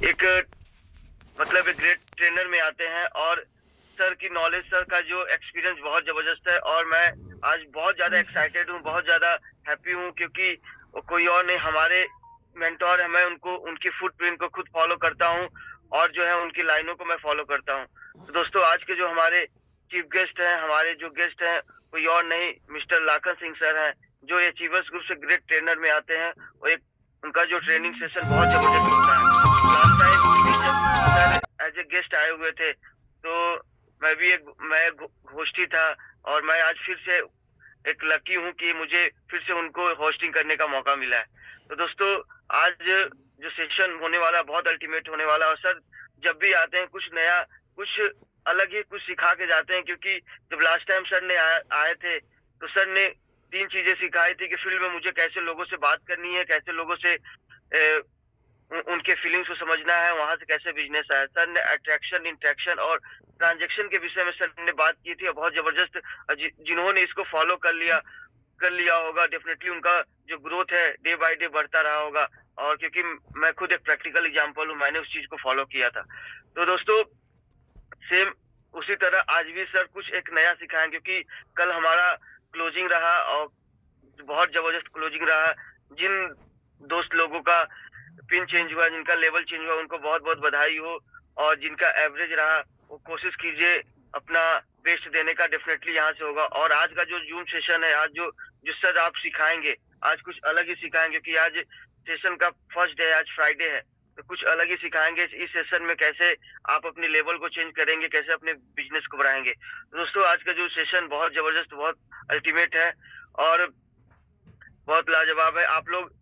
एक मतलब एक ग्रेट ट्रेनर में आते हैं और सर की नॉलेज, सर का जो एक्सपीरियंस बहुत ज़बरदस्त है और मैं आज बहुत ज़्यादा एक्साइटेड हूँ, बहुत ज़्यादा हैप्पी हूँ क्योंकि वो कोई और नहीं हमारे मेंटर हैं। मैं उनको उनकी फुटप्रिंट को खुद फॉलो करता हूँ और जो है उनकी लाइनों को मैं फॉलो करता हूँ। तो दोस्तों आज के जो हमारे चीफ गेस्ट हैं, हमारे जो गेस्ट हैं कोई और नहीं मिस्टर लाखन सिंह सर हैं, जो ये अचीवर्स ग्रुप से ग्रेट ट्रेनर में आते हैं और एक उनका जो ट्रेनिंग सेशन बहुत ज़बरदस्त होता है। लास्ट टाइम भी जब सर एज़ ए गेस्ट आए हुए थे, तो मैं होस्ट ही था और मैं आज फिर से एक लकी हूँ कि मुझे फिर से उनको होस्टिंग करने का मौका मिला है। तो दोस्तों आज जो सेशन होने वाला है बहुत अल्टीमेट होने वाला है और सर जब भी आते हैं कुछ नया, कुछ अलग ही कुछ सिखा के जाते हैं क्योंकि जब लास्ट टाइम सर ने आए थे, तो सर ने 3 चीज़ें सिखाई थी कि फील्ड में मुझे कैसे लोगों से बात करनी है, कैसे लोगों से उनके फीलिंग्स को समझना है, वहाँ से कैसे बिज़नेस आया। सर ने अट्रैक्शन, इंटरेक्शन और ट्रांज़ैक्शन के विषय में सर ने बात की थी और बहुत ज़बरदस्त जिन्होंने इसको फ़ॉलो कर लिया होगा, डेफ़िनेटली उनका जो ग्रोथ है डे बाय डे बढ़ता रहा होगा और क्योंकि मैं खुद एक प्रैक्टिकल एग्ज़ाम्पल हूँ, मैंने उस चीज़ को फ़ॉलो किया था। तो दोस्तों सेम उसी तरह आज भी सर कुछ एक नया सिखाएँ क्योंकि कल हमारा क्लोजिंग रहा और बहुत ज़बरदस्त क्लोजिंग रहा। जिन दोस्त लोगों का पिन चेंज हुआ, जिनका लेवल चेंज हुआ, उनको बहुत-बहुत बधाई हो और जिनका एवरेज रहा, वो कोशिश कीजिए अपना बेस्ट देने का डेफ़िनेटली यहाँ से होगा और आज का जो ज़ूम सेशन है, आज जो जो सर आप सिखाएँगे, आज कुछ अलग ही सिखाएँगे क्योंकि आज सेशन का फर्स्ट डे है, आज फ्राइडे है, तो कुछ अलग ही सिखाएँगे इस सेशन में कैसे आप अपने लेवल को चेंज करेंगे, कैसे अपने बिज़नेस को बढ़ाएँगे। दोस्तों आज का जो सेशन बहुत ज़बरदस्त, बहुत अल्टीमेट है और बहुत लाजवाब है। आप लोग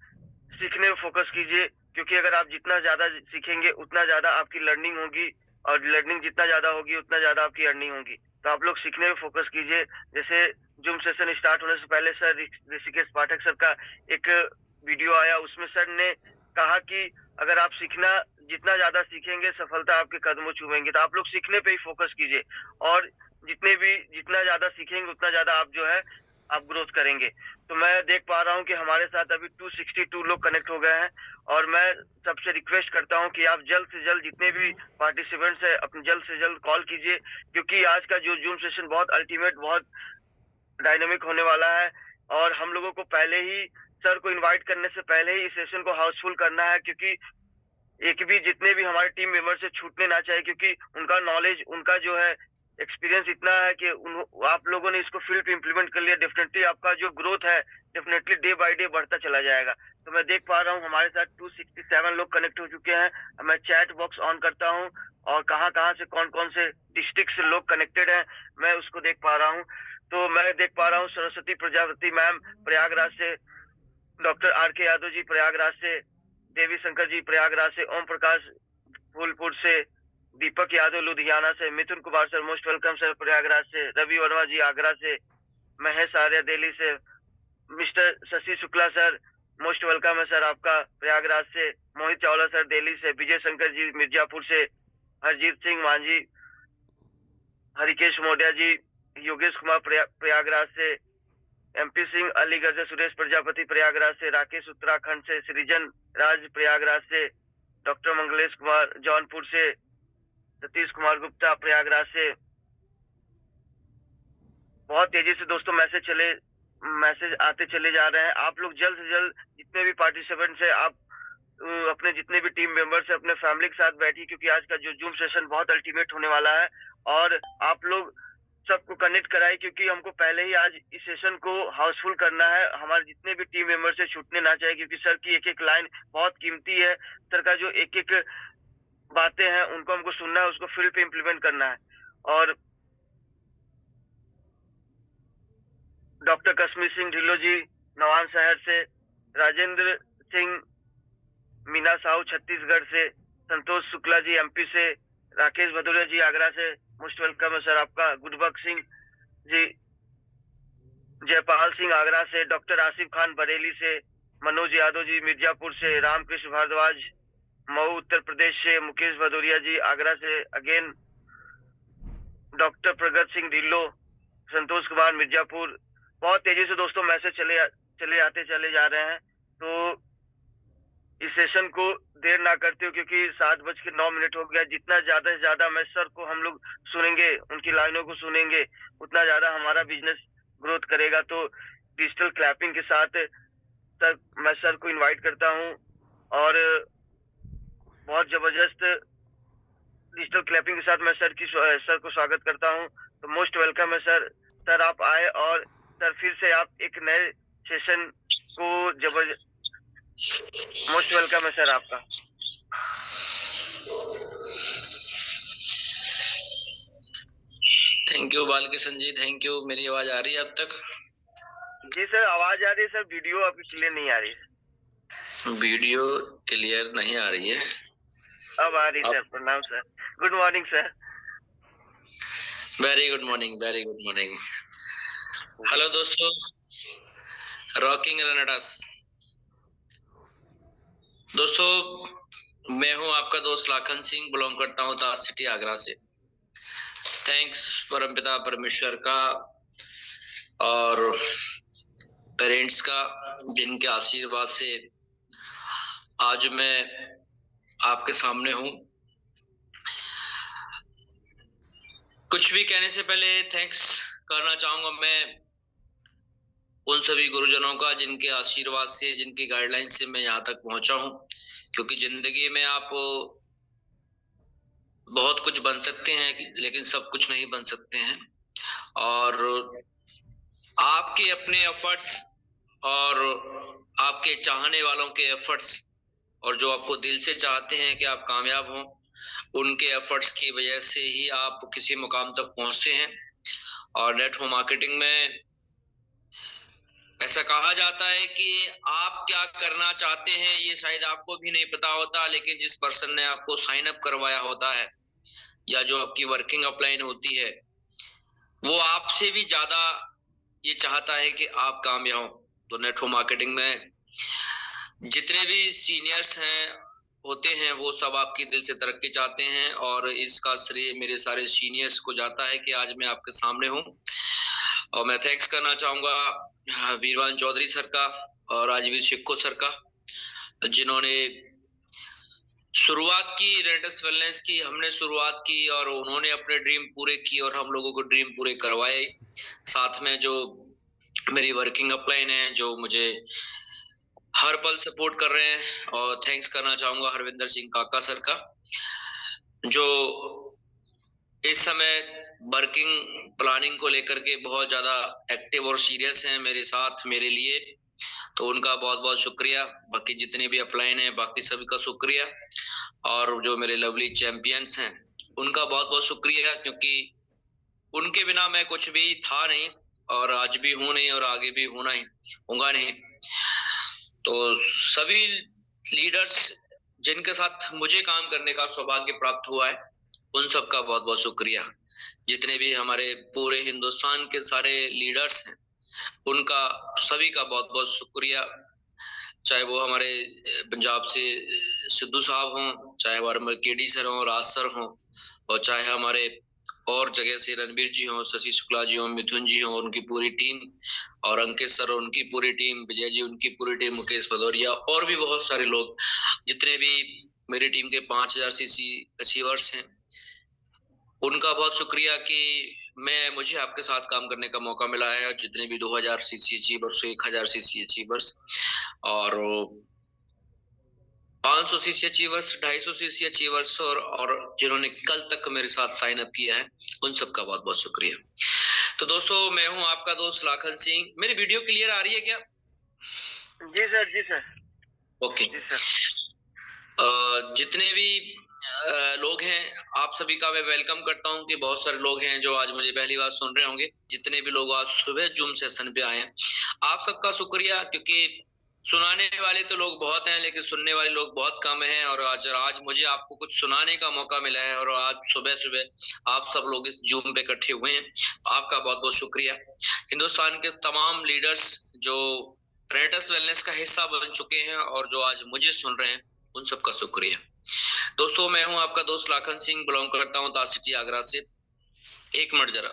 सीखने में फ़ोकस कीजिए क्योंकि अगर आप जितना ज़्यादा सीखेंगे, उतना ज़्यादा आपकी लर्निंग होगी और लर्निंग जितना ज़्यादा होगी, उतना ज़्यादा आपकी अर्निंग होगी। तो आप लोग सीखने में फ़ोकस कीजिए। जैसे ज़ूम सेशन स्टार्ट होने से पहले सर ऋषिकेश पाठक सर का एक वीडियो आया, उसमें सर ने कहा कि अगर आप सीखना जितना ज़्यादा सीखेंगे, सफलता आपके कदमों चूमेंगी। तो आप लोग सीखने पे ही फ़ोकस कीजिए और जितना ज़्यादा सीखेंगे, उतना ज़्यादा आप जो है, आप ग्रोथ करेंगे। तो मैं देख पा रहा हूँ कि हमारे साथ अभी 262 लोग कनेक्ट हो गए हैं और मैं सबसे रिक्वेस्ट करता हूँ कि आप जल्द से जल्द जितने भी पार्टिसिपेंट्स हैं अपने जल्द से जल्द कॉल कीजिए क्योंकि आज का जो ज़ूम सेशन बहुत अल्टीमेट, बहुत डायनामिक होने वाला है और हम लोगों को पहले ही सर को इनवाइट करने से पहले ही इस सेशन को हाउसफुल करना है क्योंकि एक भी जितने भी हमारे टीम मेंबर से छूटने ना चाहिए क्योंकि उनका नॉलेज, उनका जो है एक्सपीरियंस इतना है कि आप लोगों ने इसको फील्ड पे इम्प्लीमेंट कर लिया, डेफिनेटली आपका जो ग्रोथ है डेफिनेटली डे बाय डे बढ़ता चला जाएगा। तो मैं देख पा रहा हूँ हमारे साथ 267 लोग कनेक्ट हो चुके हैं। मैं चैट बॉक्स ऑन करता हूँ और कहाँ-कहाँ से कौन-कौन से डिस्ट्रिक्ट से लोग कनेक्टेड हैं, मैं उसको देख पा रहा हूँ। तो मैं देख पा रहा हूँ सरस्वती प्रजापति मैम प्रयागराज से, डॉक्टर आर के यादव जी प्रयागराज से, देवी शंकर जी प्रयागराज से, ओम प्रकाश फूलपुर से, दीपक यादव लुधियाना से, Mithun Kumar sir most welcome sir Prayagraj से, रवि वर्मा जी आगरा से, महेश आर्य दिल्ली से, mister Shashi Shukla sir most welcome है सर आपका प्रयागराज से, मोहित चावला सर दिल्ली से, विजय शंकर जी मिर्जापुर से, हरजीत सिंह मांझी, हरिकेश मोडिया जी, योगेश कुमार प्रयागराज से, एमपी सिंह अलीगढ़ से, सुरेश प्रजापति प्रयागराज से, राकेश उत्तराखंड से, सृजन राज प्रयागराज से, डॉक्टर मंगलेश कुमार जौनपुर से, सतीश कुमार गुप्ता प्रयागराज से। बहुत तेजी से दोस्तों मैसेज आते चले जा रहे हैं। आप लोग जल्द से जल्द जितने भी पार्टिसिपेंट्स हैं आप अपने जितने भी टीम मेंबर्स हैं अपने फैमिली के साथ बैठिए क्योंकि आज का जो ज़ूम सेशन बहुत अल्टीमेट होने वाला है और आप लोग सबको कनेक्ट कराइए क्योंकि हमको पहले ही आज इस सेशन को हाउसफुल करना है। हमारे जितने भी टीम मेंबर्स से छूटने ना चाहिए क्योंकि सर की एक-एक लाइन बहुत कीमती है। सर का जो एक-एक बातें हैं उनको हमको सुनना है, उसको फील्ड पे इम्प्लीमेंट करना है। और डॉक्टर कश्मीर सिंह ढिल्लों जी नवान शहर से, राजेंद्र सिंह मीना साहू छत्तीसगढ़ से, संतोष शुक्ला जी एमपी से, राकेश भदौरिया जी आगरा से, मोस्ट वेलकम है सर आपका। गुरबख्श सिंह जी, जयपाल सिंह आगरा से, डॉक्टर आसिफ खान बरेली से, मनोज यादव जी मिर्जापुर से, रामकृष्ण भारद्वाज मऊ उत्तर प्रदेश से, मुकेश भदौरिया जी आगरा से अगेन, डॉक्टर प्रगत सिंह ढिल्लो, संतोष कुमार मिर्जापुर। बहुत तेजी से दोस्तों मैसेज चले आते चले जा रहे हैं। तो इस सेशन को देर ना करते हो, क्योंकि 7:09 हो गया। जितना ज्यादा से ज्यादा मैं सर को हम लोग सुनेंगे, उनकी लाइनों को सुनेंगे, उतना ज्यादा हमारा बिजनेस ग्रोथ करेगा। तो डिजिटल क्लैपिंग के साथ सर, मैं सर को इनवाइट करता हूँ और बहुत जबरदस्त डिजिटल क्लैपिंग के साथ मैं सर को स्वागत करता हूँ। तो मोस्ट वेलकम है सर। सर आप आए और सर फिर से आप एक नए सेशन को मोस्ट वेलकम है सर आपका। Thank you Balkishan ji, thank you. मेरी आवाज आ रही है अब तक? जी सर, आवाज आ रही है सर, वीडियो आपकी क्लियर नहीं आ रही है। वीडियो क्लियर नहीं आ रही है? अब आ रही सर। प्रणाम sir, good morning sir. Very good morning, very good morning. Hello दोस्तों, रॉकिंग रनडास दोस्तों, मैं हूं आपका दोस्त लाखन सिंह, बिलोंग करता हूं ताज सिटी आगरा से। थैंक्स परमपिता परमेश्वर का और पेरेंट्स का, जिनके आशीर्वाद से आज मैं आपके सामने हूं। कुछ भी कहने से पहले थैंक्स करना चाहूंगा मैं उन सभी गुरुजनों का, जिनके आशीर्वाद से, जिनकी गाइडलाइन से मैं यहाँ तक पहुंचा हूं। क्योंकि जिंदगी में आप बहुत कुछ बन सकते हैं, लेकिन सब कुछ नहीं बन सकते हैं। और आपके अपने एफर्ट्स और आपके चाहने वालों के एफर्ट्स, और जो आपको दिल से चाहते हैं कि आप कामयाब हों, उनके एफर्ट्स की वजह से ही आप किसी मुकाम तक पहुंचते हैं। और नेटवर्क मार्केटिंग में ऐसा कहा जाता है कि आप क्या करना चाहते हैं ये शायद आपको भी नहीं पता होता, लेकिन जिस पर्सन ने आपको साइन अप करवाया होता है या जो आपकी वर्किंग अपलाइन होती है, वो आपसे भी ज्यादा ये चाहता है कि आप कामयाब हो। तो नेटवर्क मार्केटिंग में जितने भी सीनियर्स हैं होते हैं, वो सब आपकी दिल से तरक्की चाहते हैं। और इसका श्रेय मेरे सारे सीनियर्स को जाता है कि आज मैं आपके सामने हूँ। और मैं थैंक्स करना चाहूंगा वीरवान चौधरी सर का और राजवीर शिक्को सर का, जिन्होंने शुरुआत की रेडस वेलनेस की। हमने शुरुआत की और उन्होंने अपने ड्रीम पूरे किए और हम लोगों को ड्रीम पूरे करवाए। साथ में जो मेरी वर्किंग अपलाइन है, जो मुझे हर पल सपोर्ट कर रहे हैं। और थैंक्स करना चाहूंगा हरविंदर सिंह काका सर का, जो इस समय वर्किंग प्लानिंग को लेकर के बहुत ज्यादा एक्टिव और सीरियस हैं मेरे साथ, मेरे लिए। तो उनका बहुत बहुत शुक्रिया। बाकी जितने भी अपलाइन हैं, बाकी सभी का शुक्रिया। और जो मेरे लवली चैंपियंस हैं, उनका बहुत बहुत शुक्रिया, क्योंकि उनके बिना मैं कुछ भी था नहीं, और आज भी हूं नहीं, और आगे भी होना ही होगा नहीं। तो सभी लीडर्स जिनके साथ मुझे काम करने का सौभाग्य प्राप्त हुआ है, उन सब का बहुत बहुत शुक्रिया। जितने भी हमारे पूरे हिंदुस्तान के सारे लीडर्स हैं, उनका सभी का बहुत बहुत शुक्रिया। चाहे वो हमारे पंजाब से सिद्धू साहब हों, चाहे हमारे केडी सर हों, राज सर हों, और चाहे हमारे और जगह से रणबीर जी हों, शशि शुक्ला जी हों, मिथुन जी हों, उनकी पूरी टीम, और अंकित सर उनकी पूरी टीम, विजय जी उनकी पूरी टीम, मुकेश भदौरिया, और भी बहुत सारे लोग, जितने भी मेरी टीम के 5000 सीसी अचीवर्स हैं, उनका बहुत शुक्रिया कि मुझे आपके साथ काम करने का मौका मिला है। जितने भी 2000 सीसी अचीवर्स, 1000 सीसी अचीवर्स, और 500 सीसी अचीवर्स, 250 सीसी अचीवर्स, और जिन्होंने कल तक मेरे साथ साइन अप किया है, उन सबका बहुत बहुत शुक्रिया। तो दोस्तों, मैं हूं आपका दोस्त लाखन सिंह। मेरी वीडियो क्लियर आ रही है क्या? जी सर, जी सर। ओके। जी सर। जितने भी लोग हैं, आप सभी का मैं वेलकम करता हूं कि बहुत सारे लोग हैं जो आज मुझे पहली बार सुन रहे होंगे। जितने भी लोग आज सुबह जूम सेशन पे आए हैं, आप सबका शुक्रिया, क्योंकि सुनाने वाले तो लोग बहुत हैं, लेकिन सुनने वाले लोग बहुत कम हैं। और आज मुझे आपको कुछ सुनाने का मौका मिला है, और आज सुबह सुबह आप सब लोग इस जूम पे इकट्ठे हुए हैं, आपका बहुत बहुत शुक्रिया। हिंदुस्तान के तमाम लीडर्स जो रेटस वेलनेस का हिस्सा बन चुके हैं और जो आज मुझे सुन रहे हैं, उन सबका शुक्रिया। दोस्तों, मैं हूं आपका दोस्त लाखन सिंह, बिलोंग करता हूं ताज सिटी आगरा से। एक मिनट जरा।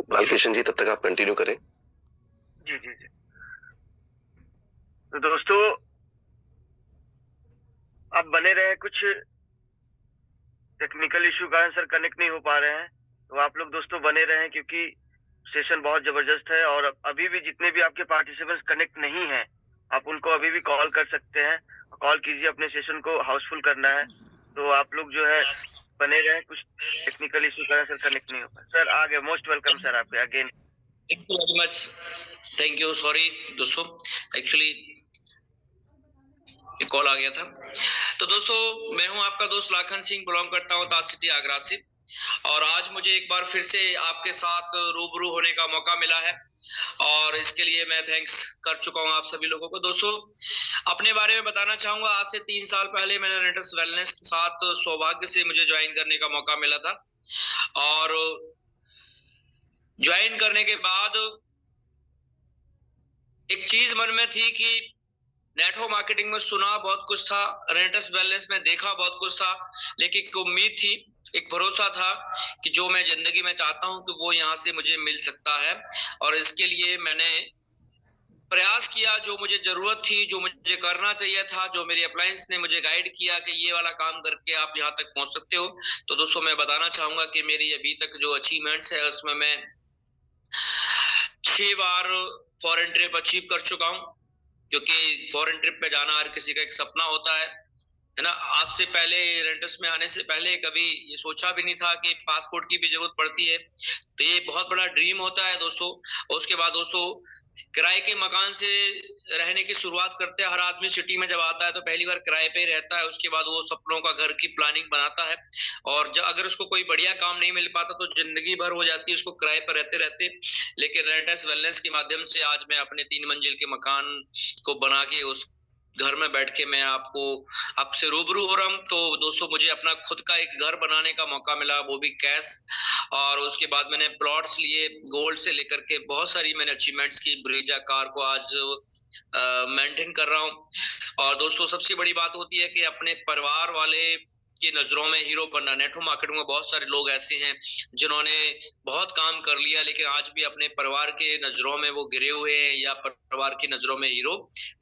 बालकृष्ण जी, तब तक आप कंटिन्यू करें। जी जी जी। तो दोस्तों आप बने रहे, कुछ टेक्निकल इशू कारण सर कनेक्ट नहीं हो पा रहे हैं, तो आप लोग दोस्तों बने रहें क्योंकि सेशन बहुत जबरदस्त है। और अभी भी जितने भी आपके पार्टिसिपेंट्स कनेक्ट नहीं हैं, आप उनको अभी भी कॉल कर सकते हैं। कॉल कीजिए, अपने सेशन को हाउसफुल करना है। तो आप लोग जो है बने रहें, कुछ टेक्निकल इशू कारण सर कनेक्ट नहीं हो पाए। सर आगे मोस्ट वेलकम सर आपके again. Thank you very much, thank you. Sorry दोस्तों, एक्चुअली एक कॉल आ गया था। तो दोस्तों मैं हूं आपका दोस्त लाखन सिंह, बिलोंग करता हूं ताज सिटी आगरा से, और आज मुझे एक बार फिर से आपके साथ रूबरू होने का मौका मिला है, और इसके लिए मैं थैंक्स कर चुका हूं आप सभी लोगों को। दोस्तों अपने बारे में बताना चाहूंगा, आज से 3 साल पहले मैंने रेंटस वेलनेस के साथ सौभाग्य से मुझे ज्वाइन करने का मौका मिला था, और ज्वाइन करने के बाद एक चीज मन में थी कि नेटवर्क मार्केटिंग में सुना बहुत कुछ था, रेंटस वेलनेस में देखा बहुत कुछ था, लेकिन एक उम्मीद थी, एक भरोसा था कि जो मैं जिंदगी में चाहता हूं कि वो यहाँ से मुझे मिल सकता है। और इसके लिए मैंने प्रयास किया, जो मुझे जरूरत थी, जो मुझे करना चाहिए था, जो मेरे अप्लायंस ने मुझे गाइड किया कि ये वाला काम करके आप यहाँ तक पहुंच सकते हो। तो दोस्तों मैं बताना चाहूंगा कि मेरी अभी तक जो अचीवमेंट्स है उसमें मैं 6 बार फॉरेन ट्रिप अचीव कर चुका हूँ, क्योंकि फॉरेन ट्रिप पे जाना हर किसी का एक सपना होता है ना। आज से पहले, रेंटस में आने से पहले कभी ये सोचा भी नहीं था कि पासपोर्ट की भी जरूरत पड़ती है, तो ये बहुत बड़ा ड्रीम होता है दोस्तों। और उसके बाद दोस्तों किराए के मकान से रहने की शुरुआत करते हैं। हर आदमी सिटी में जब आता है तो पहली बार किराए पे ही रहता है, उसके बाद वो सपनों का घर की प्लानिंग बनाता है, और जब अगर उसको कोई बढ़िया काम नहीं मिल पाता तो जिंदगी भर हो जाती है उसको किराए पर रहते रहते। लेकिन रेंटस वेलनेस के माध्यम से आज मैं अपने 3 मंजिल के मकान को बना के उस घर में बैठ के मैं आपसे रूबरू हो रहा हूँ। तो दोस्तों मुझे अपना खुद का एक घर बनाने का मौका मिला, वो भी कैश, और उसके बाद मैंने प्लॉट्स लिए, गोल्ड से लेकर के बहुत सारी मैंने अचीवमेंट्स की। ब्रीजा कार को आज मेंटेन कर रहा हूँ। और दोस्तों सबसे बड़ी बात होती है कि अपने परिवार वाले की नजरों में हीरो बनना। नेटवर्क मार्केटिंग में बहुत सारे लोग ऐसे हैं जिन्होंने बहुत काम कर लिया, लेकिन आज भी अपने परिवार के नजरों में वो गिरे हुए हैं, या परिवार की नजरों में हीरो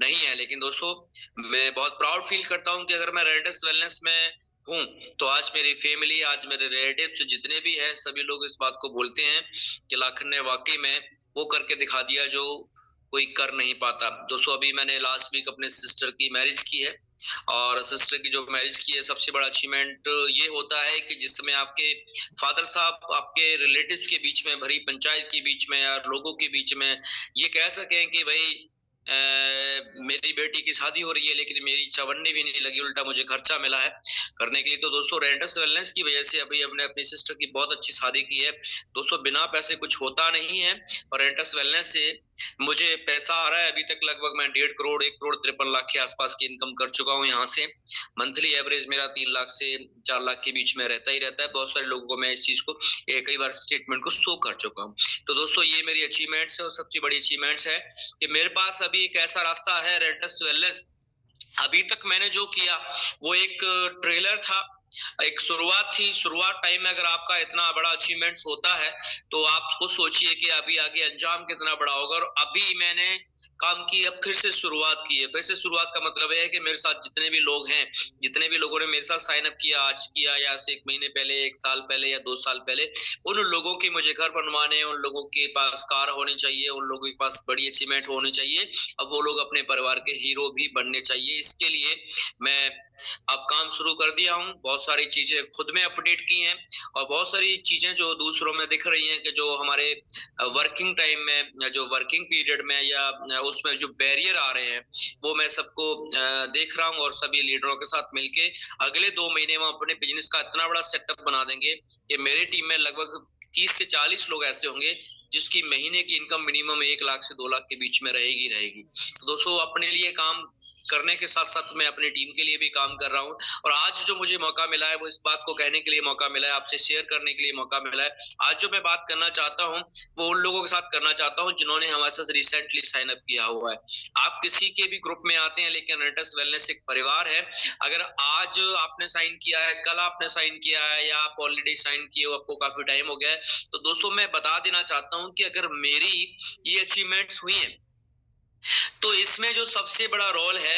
नहीं है। लेकिन दोस्तों मैं बहुत प्राउड फील करता हूं कि अगर मैं रेंटस वेलनेस में हूं तो आज मेरी फैमिली, आज मेरे रिलेटिव्स जितने भी हैं, सभी लोग इस बात को बोलते हैं कि लाखन ने वाकई में वो करके दिखा दिया जो कोई कर नहीं पाता। दोस्तों अभी मैंने लास्ट वीक अपने सिस्टर की मैरिज की है, और सिस्टर की जो मैरिज की है, सबसे बड़ा अचीवमेंट ये होता है कि जिसमें आपके फादर साहब आपके रिलेटिव्स के बीच में, भरी पंचायत के बीच में और लोगों के बीच में ये कह सकें कि भाई मेरी बेटी की शादी हो रही है, लेकिन मेरी चवन्नी भी नहीं लगी, उल्टा मुझे खर्चा मिला है करने के लिए। तो दोस्तों रेंटस वेलनेस की वजह से अभी हमने अपनी सिस्टर की बहुत अच्छी शादी की है। दोस्तों बिना पैसे कुछ होता नहीं है, और रेंटस वेलनेस से मुझे पैसा आ रहा है। अभी तक लगभग मैं 1.5 करोड़ 1 करोड़ 53 लाख के आसपास की इनकम कर चुका हूँ यहाँ से। मंथली एवरेज मेरा 3 लाख से 4 लाख के बीच में रहता ही रहता है। बहुत सारे लोगों को मैं इस चीज को कई बार स्टेटमेंट को शो कर चुका हूँ। तो दोस्तों ये मेरी अचीवमेंट्स है, और सबसे बड़ी अचीवमेंट्स है कि मेरे पास अभी एक ऐसा रास्ता है रेंटस वेलनेस। अभी तक मैंने जो किया वो एक ट्रेलर था, एक शुरुआत थी। शुरुआत टाइम में अगर आपका इतना बड़ा अचीवमेंट्स होता है तो आप खुद सोचिए कि अभी आगे अंजाम कितना बड़ा होगा। और अभी मैंने काम की, अब फिर से शुरुआत की है। फिर से शुरुआत का मतलब है कि मेरे साथ जितने भी लोग हैं, जितने भी लोगों ने मेरे साथ साइन अप किया, आज किया या 1 महीने पहले, 1 साल पहले या 2 साल पहले, उन लोगों की मुझे घर बनवाने, उन लोगों के पास कार होनी चाहिए, उन लोगों के पास बड़ी अचीवमेंट होनी चाहिए। अब वो लोग अपने परिवार के हीरो भी बनने चाहिए। इसके लिए मैं अब काम शुरू कर दिया हूँ। बहुत सारी चीजें खुद में अपडेट की हैं, और बहुत सारी चीजें जो दूसरों में दिख रही हैं कि जो हमारे वर्किंग टाइम में या जो वर्किंग पीरियड में या उसमें जो बैरियर आ रहे हैं, वो मैं सबको देख रहा हूँ। और सभी लीडरों के साथ मिलके अगले 2 महीने में अपने बिजनेस का इतना बड़ा सेटअप बना देंगे कि मेरी टीम में लगभग 30 से 40 लोग ऐसे होंगे जिसकी महीने की इनकम मिनिमम 1 लाख से 2 लाख के बीच में रहेगी। तो दोस्तों अपने लिए काम करने के साथ साथ मैं अपनी टीम के लिए भी काम कर रहा हूँ। और आज जो मुझे मौका मिला है वो इस बात को कहने के लिए मौका मिला है, आपसे शेयर करने के लिए मौका मिला है। आज जो मैं बात करना चाहता हूँ वो उन लोगों के साथ करना चाहता हूँ जिन्होंने हमारे साथ रिसेंटली साइन अप किया हुआ है। आप किसी के भी ग्रुप में आते हैं, लेकिन रेंटस वेलनेस एक परिवार है। अगर आज आपने साइन किया है, कल आपने साइन किया है, या आप ऑलरेडी साइन किए हो, आपको काफी टाइम हो गया है, तो दोस्तों मैं बता देना चाहता हूँ कि अगर मेरी ये अचीवमेंट्स हुई हैं तो इसमें जो सबसे बड़ा रोल है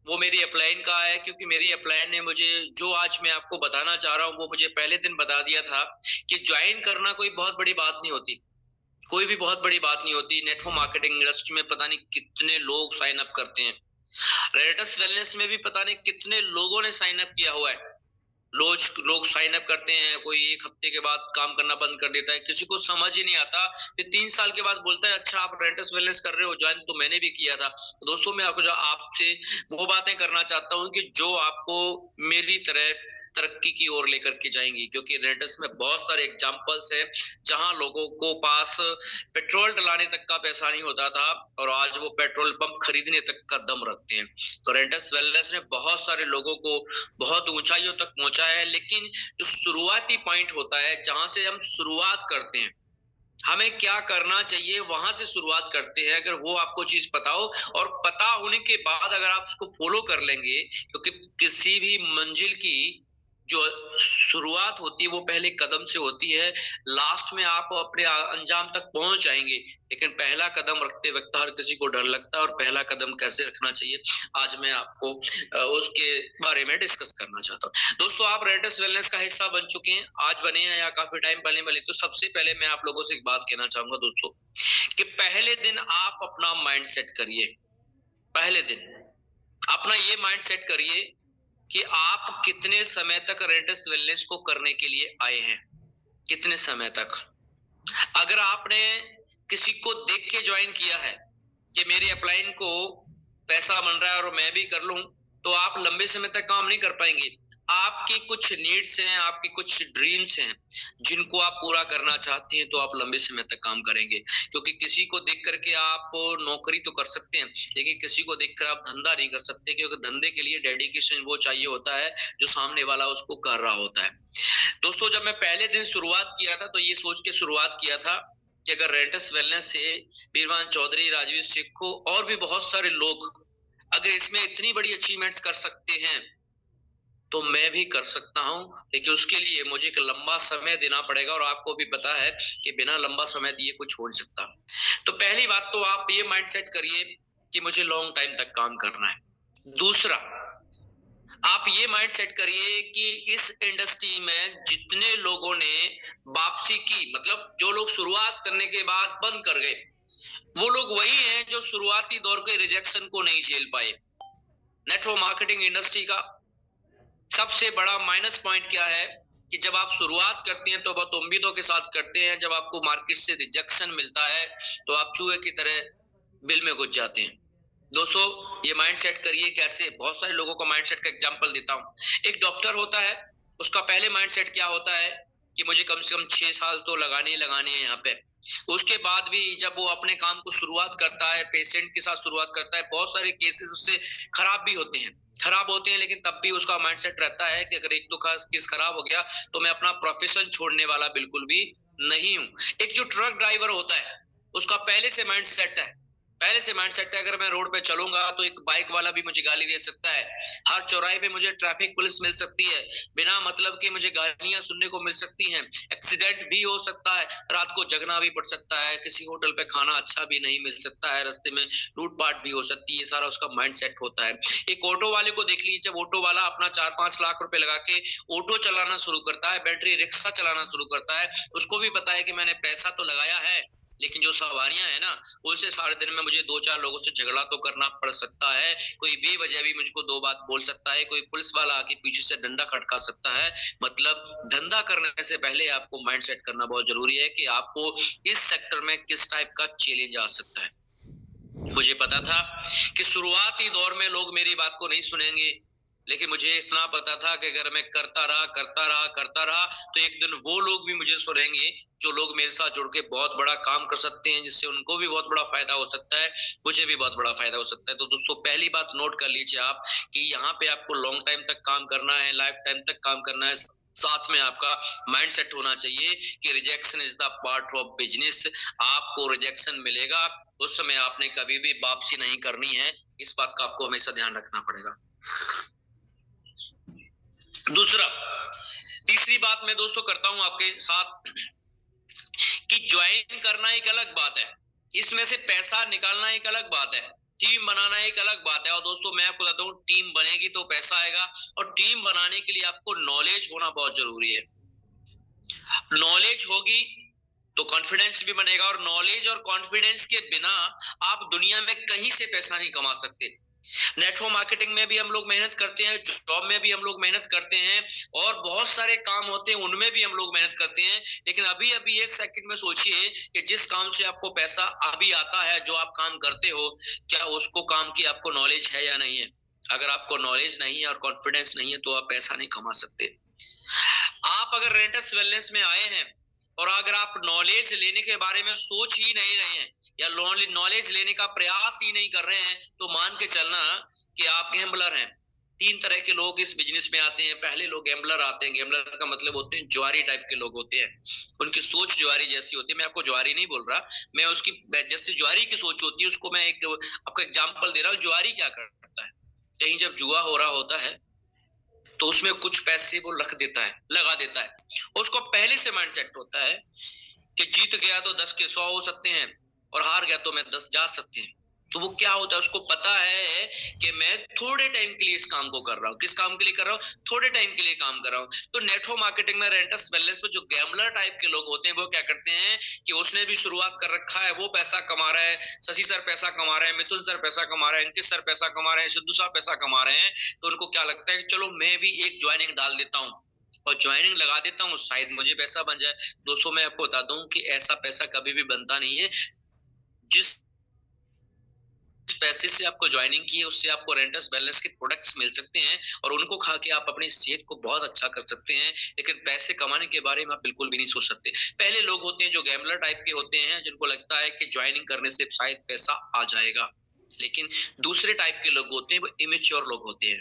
वो मेरी अपलाइन का है, क्योंकि मेरी अपलाइन ने मुझे जो आज मैं आपको बताना चाह रहा हूँ वो मुझे पहले दिन बता दिया था कि ज्वाइन करना कोई बहुत बड़ी बात नहीं होती, कोई भी बहुत बड़ी बात नहीं होती। नेटवर्क मार्केटिंग इंडस्ट्री में पता नहीं कितने लोग साइन अप करते हैं, रेटस वेलनेस में भी पता नहीं कितने लोगों ने साइन अप किया हुआ है। लोग साइन अप करते हैं, कोई 1 हफ्ते के बाद काम करना बंद कर देता है, किसी को समझ ही नहीं आता, फिर 3 साल के बाद बोलता है अच्छा आप रेंटस वेलनेस कर रहे हो, ज्वाइन तो मैंने भी किया था। तो दोस्तों मैं आपसे वो बातें करना चाहता हूँ कि जो आपको मेरी तरह तरक्की की ओर लेकर के जाएंगी, क्योंकि रेंटस में बहुत सारे एग्जांपल्स हैं जहां लोगों को पास पेट्रोल डलाने तक का पैसा नहीं होता था और आज वो पेट्रोल पंप खरीदने तक का दम रखते हैं। तो रेंटस वेलनेस ने बहुत सारे लोगों को बहुत ऊंचाइयों तक पहुंचा है, लेकिन जो शुरुआती पॉइंट होता है जहां से हम शुरुआत करते हैं, हमें क्या करना चाहिए वहां से शुरुआत करते हैं। अगर वो आपको चीज पता हो और पता होने के बाद अगर आप उसको फॉलो कर लेंगे, क्योंकि किसी भी मंजिल की जो शुरुआत होती है वो पहले कदम से होती है, लास्ट में आप अपने अंजाम तक पहुंच जाएंगे। लेकिन पहला कदम रखते वक्त हर किसी को डर लगता है, और पहला कदम कैसे रखना चाहिए आज मैं आपको उसके बारे में डिस्कस करना चाहता हूँ। दोस्तों आप रेंटस वेलनेस का हिस्सा बन चुके हैं, आज बने हैं या काफी टाइम पहले बने, तो सबसे पहले मैं आप लोगों से एक बात कहना चाहूंगा दोस्तों कि पहले दिन आप अपना माइंड सेट करिए। पहले दिन अपना ये माइंड सेट करिए कि आप कितने समय तक रेंटस वेलनेस को करने के लिए आए हैं, कितने समय तक। अगर आपने किसी को देख के ज्वाइन किया है कि मेरे अपलाइन को पैसा बन रहा है और मैं भी कर लूं, तो आप लंबे समय तक काम नहीं कर पाएंगे। आपकी कुछ नीड्स हैं, आपकी कुछ ड्रीम्स हैं जिनको आप पूरा करना चाहते हैं, तो आप लंबे समय तक काम करेंगे। क्योंकि किसी को देख करके आप नौकरी तो कर सकते हैं, लेकिन किसी को देखकर आप धंधा नहीं कर सकते, क्योंकि धंधे के लिए डेडिकेशन वो चाहिए होता है जो सामने वाला उसको कर रहा होता है। दोस्तों जब मैं पहले दिन शुरुआत किया था तो ये सोच के शुरुआत किया था कि अगर रेंटस वेलनेस से बीरवान चौधरी, राजवीर सिक्खू और भी बहुत सारे लोग अगर इसमें इतनी बड़ी अचीवमेंट्स कर सकते हैं तो मैं भी कर सकता हूं। लेकिन उसके लिए मुझे एक लंबा समय देना पड़ेगा, और आपको भी पता है कि बिना लंबा समय दिए कुछ हो नहीं सकता। तो पहली बात तो आप ये माइंड सेट करिए कि मुझे लॉन्ग टाइम तक काम करना है। दूसरा, आप ये माइंड सेट करिए कि इस इंडस्ट्री में जितने लोगों ने वापसी की, मतलब जो लोग शुरुआत करने के बाद बंद कर गए, वो लोग वही हैं जो शुरुआती दौर के रिजेक्शन को नहीं झेल पाए। नेटवर्क मार्केटिंग इंडस्ट्री का सबसे बड़ा माइनस पॉइंट क्या है कि जब आप शुरुआत करते हैं तो बहुत उम्मीदों के साथ करते हैं, जब आपको मार्केट से रिजेक्शन मिलता है तो आप चूहे की तरह बिल में घुस जाते हैं। दोस्तों ये माइंड सेट करिए। कैसे? बहुत सारे लोगों को माइंड सेट का एग्जांपल देता हूं। एक डॉक्टर होता है, उसका पहले माइंड सेट क्या होता है कि मुझे कम से कम 6 साल तो लगाने हैं यहाँ पे। उसके बाद भी जब वो अपने काम को शुरुआत करता है, पेशेंट के साथ शुरुआत करता है, बहुत सारे केसेस उससे खराब भी होते हैं, लेकिन तब भी उसका माइंडसेट रहता है कि अगर एक दो केस खराब हो गया तो मैं अपना प्रोफेशन छोड़ने वाला बिल्कुल भी नहीं हूं। एक जो ट्रक ड्राइवर होता है उसका पहले से माइंडसेट है, अगर मैं रोड पे चलूंगा तो एक बाइक वाला भी मुझे गाली दे सकता है, हर चौराहे पे मुझे ट्रैफिक पुलिस मिल सकती है, बिना मतलब के मुझे गालियां सुनने को मिल सकती हैं, एक्सीडेंट भी हो सकता है, रात को जगना भी पड़ सकता है, किसी होटल पे खाना अच्छा भी नहीं मिल सकता है, रास्ते में लूटपाट भी हो सकती है। सारा उसका माइंडसेट होता है। एक ऑटो वाले को देख लीजिए, जब ऑटो वाला अपना 4-5 लाख रुपए लगा के ऑटो चलाना शुरू करता है, बैटरी रिक्शा चलाना शुरू करता है, उसको भी पता है कि मैंने पैसा तो लगाया है, लेकिन जो सवारियां है ना उससे सारे दिन में मुझे 2-4 लोगों से झगड़ा तो करना पड़ सकता है, कोई बेवजह भी मुझको 2 बात बोल सकता है, कोई पुलिस वाला आके पीछे से डंडा खटका सकता है। मतलब धंधा करने से पहले आपको माइंड सेट करना बहुत जरूरी है कि आपको इस सेक्टर में किस टाइप का चैलेंज आ सकता है। मुझे पता था कि शुरुआती दौर में लोग मेरी बात को नहीं सुनेंगे, लेकिन मुझे इतना पता था कि अगर मैं करता रहा तो एक दिन वो लोग भी मुझे सुनेंगे जो लोग मेरे साथ जुड़ के बहुत बड़ा काम कर सकते हैं, जिससे उनको भी बहुत बड़ा फायदा हो सकता है, मुझे भी बहुत बड़ा फायदा हो सकता है। तो दोस्तों पहली बात नोट कर लीजिए आप कि यहाँ पे आपको लॉन्ग टाइम तक काम करना है, लाइफ टाइम तक काम करना है। साथ में आपका माइंड सेट होना चाहिए कि rejection is the part of business. आपको रिजेक्शन मिलेगा, उस समय आपने कभी भी वापसी नहीं करनी है, इस बात का आपको हमेशा ध्यान रखना पड़ेगा। दूसरा, तीसरी बात मैं दोस्तों करता हूं आपके साथ कि ज्वाइन करना एक अलग बात है, इसमें से पैसा निकालना एक अलग बात है, टीम बनाना एक अलग बात है। और दोस्तों मैं आपको बताता हूं, टीम बनेगी तो पैसा आएगा, और टीम बनाने के लिए आपको नॉलेज होना बहुत जरूरी है। नॉलेज होगी तो कॉन्फिडेंस भी बनेगा, और नॉलेज और कॉन्फिडेंस के बिना आप दुनिया में कहीं से पैसा नहीं कमा सकते। नेटवर्क मार्केटिंग में भी हम लोग मेहनत करते हैं, जॉब में भी हम लोग मेहनत करते हैं, और बहुत सारे काम होते हैं उनमें भी हम लोग मेहनत करते हैं। लेकिन अभी अभी एक सेकंड में सोचिए कि जिस काम से आपको पैसा अभी आता है, जो आप काम करते हो, क्या उसको काम की आपको नॉलेज है या नहीं है? अगर आपको नॉलेज नहीं है और कॉन्फिडेंस नहीं है तो आप पैसा नहीं कमा सकते। आप अगर रेंटस वेलनेस में आए हैं और अगर आप नॉलेज लेने के बारे में सोच ही नहीं रहे हैं या नॉलेज लेने का प्रयास ही नहीं कर रहे हैं, तो मान के चलना कि आप गैम्बलर हैं। तीन तरह के लोग इस बिजनेस में आते हैं। पहले लोग गैम्बलर आते हैं, गैम्बलर का मतलब होते हैं जुआरी टाइप के लोग होते हैं, उनकी सोच जुआरी जैसी होती है। मैं आपको जुआरी नहीं बोल रहा, मैं उसकी जैसे जुआरी की सोच होती है उसको मैं एक आपको एग्जाम्पल दे रहा हूँ। जुआरी क्या करता है, कहीं जब जुआ हो रहा होता है तो उसमें कुछ पैसे वो रख देता है, लगा देता है, उसको पहले से माइंडसेट होता है कि जीत गया तो 10 के 100 हो सकते हैं और हार गया तो मैं 10 जा सकते हैं। तो वो क्या होता है, उसको पता है कि मैं थोड़े टाइम के लिए इस काम को कर रहा हूँ। किस काम के लिए कर रहा हूँ? थोड़े टाइम के लिए काम कर रहा हूँ। तो नेटवर्क मार्केटिंग में रेंटस वेलनेस में जो गैम्बलर टाइप के लोग होते हैं, वो क्या करते हैं कि उसने भी शुरुआत कर रखा है, वो पैसा कमा रहा है, शशि सर पैसा कमा रहे हैं, मिथुन सर पैसा कमा रहे हैं, अंकित सर पैसा कमा रहे हैं, सिद्धू साहब पैसा कमा रहे हैं, तो उनको क्या लगता है कि चलो मैं भी एक ज्वाइनिंग डाल देता हूँ और ज्वाइनिंग लगा देता हूँ, शायद मुझे पैसा बन जाए। दोस्तों मैं आपको बता दूं कि ऐसा पैसा कभी भी बनता नहीं है। जिस पैसे से आपको ज्वाइनिंग की है उससे आपको रेंटस वेलनेस के प्रोडक्ट्स मिल सकते हैं और उनको खा के आप अपनी सेहत को बहुत अच्छा कर सकते हैं, लेकिन पैसे कमाने के बारे में आप बिल्कुल भी नहीं सोच सकते। पहले लोग होते हैं जो गैम्बलर टाइप के होते हैं, जिनको लगता है कि ज्वाइनिंग करने से शायद पैसा आ जाएगा। लेकिन दूसरे टाइप के लोग होते हैं, वो इमेच्योर लोग होते हैं।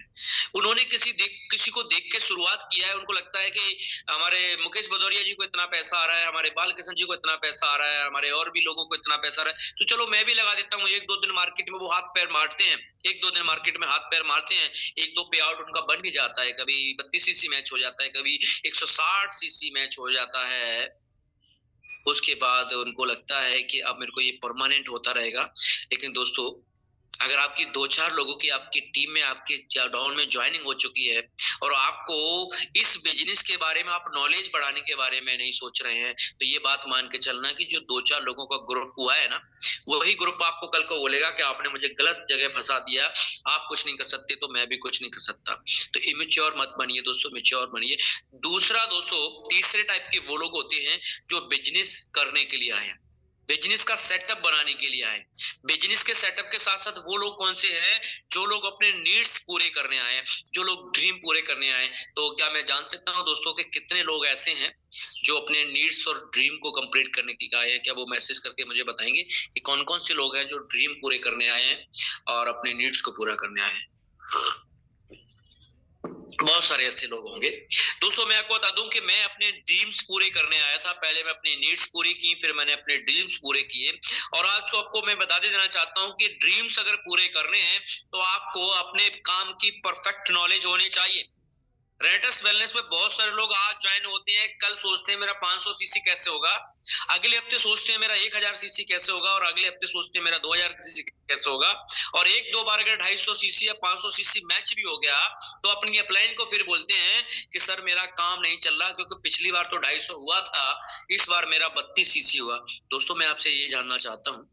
उन्होंने किसी को देख के शुरुआत किया है, उनको लगता है कि हमारे मुकेश भदौरिया जी को इतना पैसा आ रहा है, हमारे बालकृष्ण जी को इतना पैसा आ रहा है, हमारे और भी लोगों को इतना पैसा आ रहा है, तो चलो मैं भी लगा देता हूँ। एक दो दिन मार्केट में वो हाथ पैर मारते हैं, एक दो दिन मार्केट में हाथ पैर मारते हैं, एक दो पे आउट उनका बन भी जाता है, कभी 32 सीसी मैच हो जाता है, कभी 160 सीसी मैच हो जाता है। उसके बाद उनको लगता है कि अब मेरे को ये परमानेंट होता रहेगा। लेकिन दोस्तों अगर आपकी 2-4 लोगों की आपकी टीम में आपके डाउन में ज्वाइनिंग हो चुकी है और आपको इस बिजनेस के बारे में आप नॉलेज बढ़ाने के बारे में नहीं सोच रहे हैं, तो ये बात मान के चलना कि जो 2-4 लोगों का ग्रुप हुआ है ना, वही ग्रुप आपको कल को बोलेगा कि आपने मुझे गलत जगह फंसा दिया, आप कुछ नहीं कर सकते तो मैं भी कुछ नहीं कर सकता। तो इमेच्योर मत बनिए दोस्तों, मैच्योर बनिए। दूसरा दोस्तों, तीसरे टाइप के वो लोग होते हैं जो बिजनेस करने के लिए आए हैं, बिजनेस का सेटअप बनाने के लिए आए। बिजनेस के सेटअप के साथ साथ वो लोग कौन से हैं, जो लोग अपने नीड्स पूरे करने आए हैं, जो लोग ड्रीम पूरे करने आए। तो क्या मैं जान सकता हूँ दोस्तों कि कितने लोग ऐसे हैं जो अपने नीड्स और ड्रीम को कंप्लीट करने के लिए आए हैं? क्या वो मैसेज करके मुझे बताएंगे कि कौन कौन से लोग हैं जो ड्रीम पूरे करने आए हैं और अपने नीड्स को पूरा करने आए हैं? बहुत सारे ऐसे लोग होंगे। दोस्तों मैं आपको बता दूं कि मैं अपने ड्रीम्स पूरे करने आया था। पहले मैं अपनी नीड्स पूरी की, फिर मैंने अपने ड्रीम्स पूरे किए। और आज को आपको मैं बता देना चाहता हूं कि ड्रीम्स अगर पूरे करने हैं तो आपको अपने काम की परफेक्ट नॉलेज होनी चाहिए। रेंटस वेलनेस में बहुत सारे लोग आज ज्वाइन होते हैं, कल सोचते हैं मेरा 500 सीसी कैसे होगा, अगले हफ्ते सोचते हैं मेरा 1000 सीसी कैसे होगा, और अगले हफ्ते सोचते हैं मेरा 2000 सीसी कैसे होगा। और एक दो बार अगर 250 सीसी या 500 सीसी मैच भी हो गया तो अपनी अपलाइन को फिर बोलते हैं कि सर मेरा काम नहीं चल रहा, क्योंकि पिछली बार तो 250 हुआ था, इस बार मेरा 32 सीसी हुआ। दोस्तों मैं आपसे ये जानना चाहता हूँ,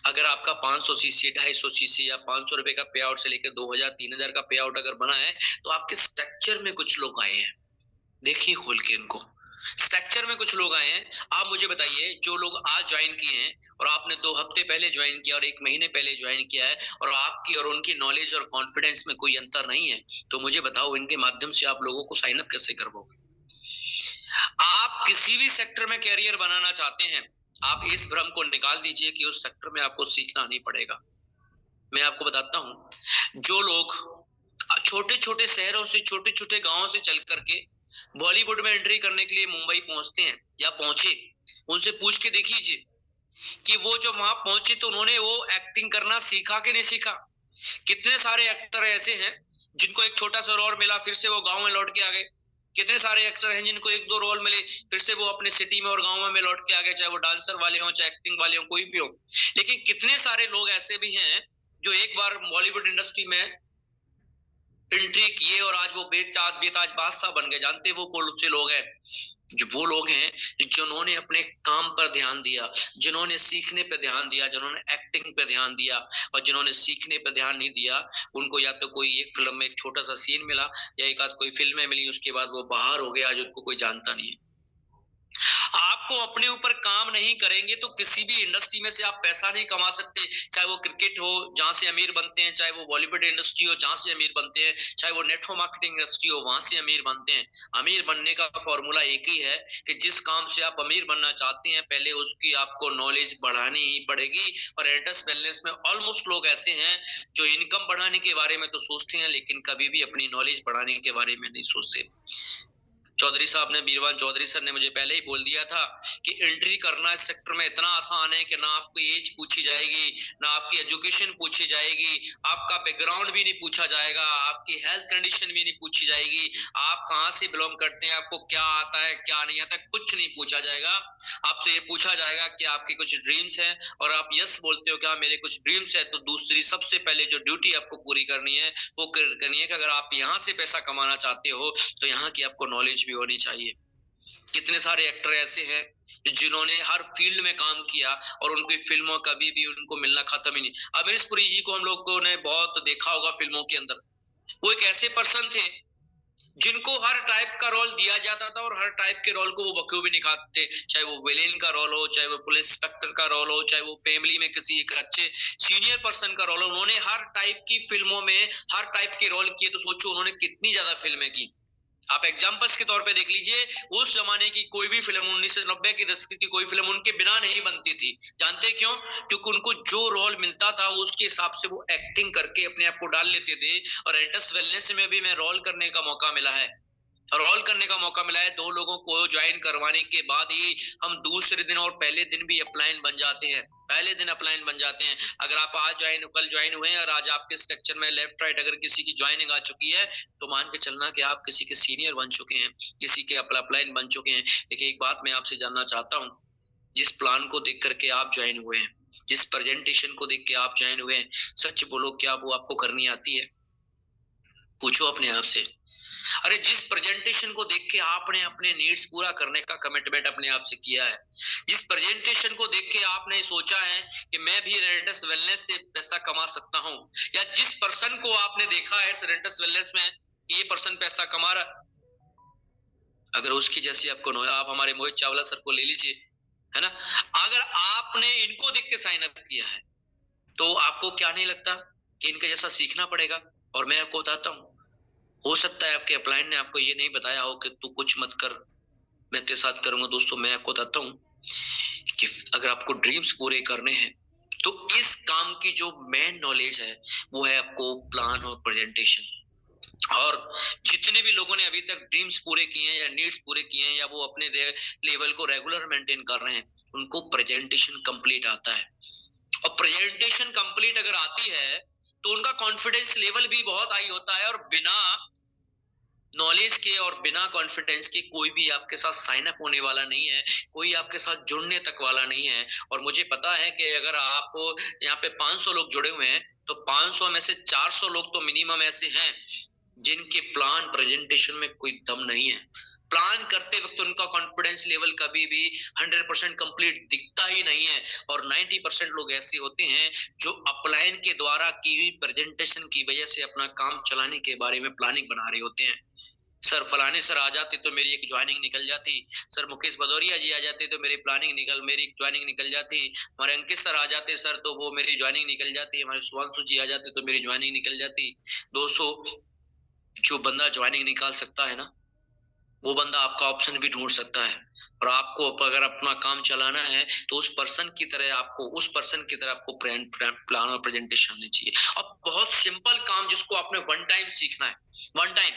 अगर आपका 500 सीसी, 250 सीसी या 500 रुपए का पे आउट से लेकर 2000 3000 का पे आउट अगर बना है, तो आपके स्ट्रक्चर में कुछ लोग आए हैं, देखिए खोल के इनको। स्ट्रक्चर में कुछ लोग आए हैं। आप मुझे बताइए, जो लोग आज ज्वाइन किए हैं और आपने 2 हफ्ते पहले ज्वाइन किया और 1 महीने पहले ज्वाइन किया है और आपकी और उनकी नॉलेज और कॉन्फिडेंस में कोई अंतर नहीं है, तो मुझे बताओ इनके माध्यम से आप लोगों को साइन अप कैसे करवाओगे? आप किसी भी सेक्टर में करियर बनाना चाहते हैं, आप इस भ्रम को निकाल दीजिए कि उस सेक्टर में आपको सीखना नहीं पड़ेगा। मैं आपको बताता हूं, जो लोग छोटे-छोटे शहरों से, छोटे-छोटे गांवों से चल करके बॉलीवुड में एंट्री करने के लिए मुंबई पहुंचते हैं या पहुंचे, उनसे पूछ के देख लीजिए कि वो जब वहां पहुंचे तो उन्होंने वो एक्टिंग करना सीखा कि नहीं सीखा। कितने सारे एक्टर ऐसे हैं जिनको एक छोटा सा रोल मिला, फिर से वो गांव में लौट के आ गए। कितने सारे एक्टर हैं जिनको 1-2 रोल मिले, फिर से वो अपने सिटी में और गांव में लौट के आ गए, चाहे वो डांसर वाले हों, चाहे एक्टिंग वाले हों, कोई भी हो। लेकिन कितने सारे लोग ऐसे भी हैं जो एक बार बॉलीवुड इंडस्ट्री में एंट्री किए और आज वो बेताज बादशाह बन गए। जानते वो कौन से लोग हैं? जो वो लोग हैं जिन्होंने अपने काम पर ध्यान दिया, जिन्होंने सीखने पे ध्यान दिया, जिन्होंने एक्टिंग पे ध्यान दिया। और जिन्होंने सीखने पे ध्यान नहीं दिया, उनको या तो कोई एक फिल्म में एक छोटा सा सीन मिला या एक आध कोई फिल्में मिली, उसके बाद वो बाहर हो गए, आज उनको कोई जानता नहीं है। आपको अपने ऊपर काम नहीं करेंगे तो किसी भी इंडस्ट्री में से आप पैसा नहीं कमा सकते। चाहे वो क्रिकेट हो जहां से अमीर बनते हैं, चाहे वो बॉलीवुड इंडस्ट्री हो जहां से अमीर बनते हैं, चाहे वो नेटवर्क मार्केटिंग इंडस्ट्री हो वहां से अमीर बनते हैं। अमीर बनने का फॉर्मूला एक ही है कि जिस काम से आप अमीर बनना चाहते हैं, पहले उसकी आपको नॉलेज बढ़ानी ही पड़ेगी। और एंटस वेलनेस में ऑलमोस्ट लोग ऐसे हैं जो इनकम बढ़ाने के बारे में तो सोचते हैं, लेकिन कभी भी अपनी नॉलेज बढ़ाने के बारे में नहीं सोचते। चौधरी साहब ने, बीरवान चौधरी सर ने मुझे पहले ही बोल दिया था कि एंट्री करना इस सेक्टर में इतना आसान है कि ना आपकी एज पूछी जाएगी, ना आपकी एजुकेशन पूछी जाएगी, आपका बैकग्राउंड भी नहीं पूछा जाएगा, आपकी हेल्थ कंडीशन भी नहीं पूछी जाएगी, आप कहाँ से बिलोंग करते हैं, आपको क्या आता है क्या नहीं आता, कुछ नहीं पूछा जाएगा। आपसे ये पूछा जाएगा कि आपके कुछ ड्रीम्स हैं, और आप यस बोलते हो कि हाँ मेरे कुछ ड्रीम्स है, तो दूसरी सबसे पहले जो ड्यूटी आपको पूरी करनी है वो करनी है कि अगर आप यहाँ से पैसा कमाना चाहते हो तो यहाँ की आपको नॉलेज भी होनी चाहिए। कितने सारे एक्टर ऐसे हैं जिन्होंने हर फील्ड में काम किया और उनकी फिल्मों कभी भी उनको मिलना खत्म ही नहीं। अमरीश पुरी जी को हम लोगों ने बहुत देखा होगा फिल्मों के अंदर। वो एक ऐसे पर्सन थे जिनको हर टाइप का रोल दिया जाता था और हर टाइप के रोल को वो बखूबी निभाते, चाहे वो विलेन का रोल हो, चाहे वो पुलिस इंस्पेक्टर का रोल हो, चाहे वो फैमिली में किसी एक अच्छे सीनियर पर्सन का रोल हो। उन्होंने हर टाइप की फिल्मों में हर टाइप के रोल किए, तो सोचो उन्होंने कितनी ज्यादा फिल्में की। आप एग्जांपल्स के तौर पे देख लीजिए, उस जमाने की कोई भी फिल्म 1990 के दशक की कोई फिल्म उनके बिना नहीं बनती थी। जानते क्यों? क्योंकि उनको जो रोल मिलता था उसके हिसाब से वो एक्टिंग करके अपने आप को डाल लेते थे। और एंटस वेलनेस में भी मैं रोल करने का मौका मिला है, रोल करने का मौका मिला है। 2 लोगों को ज्वाइन करवाने के बाद ही हम दूसरे दिन और पहले दिन भी अपलाइन बन जाते हैं, पहले दिन अपलाइन बन जाते हैं। अगर आप आज ज्वाइन, कल ज्वाइन हुए हैं और आज आपके स्ट्रक्चर में लेफ्ट राइट अगर किसी की ज्वाइनिंग आ चुकी है, तो मान के चलना कि आप किसी के सीनियर बन चुके हैं, किसी के अपलाइन बन चुके हैं। लेकिन एक बात मैं आपसे जानना चाहता हूँ, जिस प्लान को देख करके आप ज्वाइन हुए हैं, जिस प्रेजेंटेशन को देख के आप ज्वाइन हुए हैं, सच बोलो क्या वो आपको करनी आती है? पूछो अपने आप से। अरे जिस प्रेजेंटेशन को देख के आपने अपने नीड्स पूरा करने का कमिटमेंट अपने आप से किया है, जिस प्रेजेंटेशन को देख के आपने सोचा है कि मैं भी रेंटस वेलनेस से पैसा कमा सकता हूं, या जिस पर्सन को आपने देखा है रेंटस वेलनेस में कि ये पर्सन पैसा कमा रहा, अगर उसकी जैसी आपको, आप हमारे मोहित चावला सर को ले लीजिए, है ना, अगर आपने इनको देख के साइन अप किया है तो आपको क्या नहीं लगता कि इनके जैसा सीखना पड़ेगा? और मैं आपको बताता हूँ, हो सकता है आपके अपलाइन ने आपको ये नहीं बताया हो कि तू कुछ मत कर, मैं तेरे साथ करूंगा। दोस्तों मैं आपको बताता हूँ कि अगर आपको ड्रीम्स पूरे करने हैं तो इस काम की जो मेन नॉलेज है वो है आपको प्लान और प्रेजेंटेशन। और जितने भी लोगों ने अभी तक ड्रीम्स पूरे किए हैं या नीड्स पूरे किए हैं या वो अपने लेवल को रेगुलर मेंटेन कर रहे हैं, उनको प्रेजेंटेशन कंप्लीट आता है। और प्रेजेंटेशन कंप्लीट अगर आती है तो उनका कॉन्फिडेंस लेवल भी बहुत हाई होता है। और बिना नॉलेज के और बिना कॉन्फिडेंस के कोई भी आपके साथ साइन अप होने वाला नहीं है, कोई आपके साथ जुड़ने तक वाला नहीं है। और मुझे पता है कि अगर आप यहाँ पे 500 लोग जुड़े हुए हैं तो 500 में से 400 लोग तो मिनिमम ऐसे हैं जिनके प्लान प्रेजेंटेशन में कोई दम नहीं है। प्लान करते वक्त उनका कॉन्फिडेंस लेवल कभी भी 100% कंप्लीट दिखता ही नहीं है। और 90% लोग ऐसे होते हैं जो अपलाइन के द्वारा की हुई प्रेजेंटेशन की वजह से अपना काम चलाने के बारे में प्लानिंग बना रहे होते हैं। सर फलाने सर आ जाते तो मेरी एक ज्वाइनिंग निकल जाती, सर मुकेश भदौरिया जी आ जाते तो मेरी ज्वाइनिंग निकल जाती, हमारे अंकित सर आ जाते सर तो वो मेरी ज्वाइनिंग निकल जाती, हमारे सुभांशु जी आ जाते तो मेरी ज्वाइनिंग निकल जाती। दोस्तों, जो बंदा ज्वाइनिंग निकाल सकता है ना, वो बंदा आपका ऑप्शन भी ढूंढ सकता है। और आपको अगर अपना काम चलाना है तो उस पर्सन की तरह आपको प्लान और प्रेजेंटेशन आनी चाहिए। अब बहुत सिंपल काम जिसको आपने वन टाइम सीखना है, वन टाइम।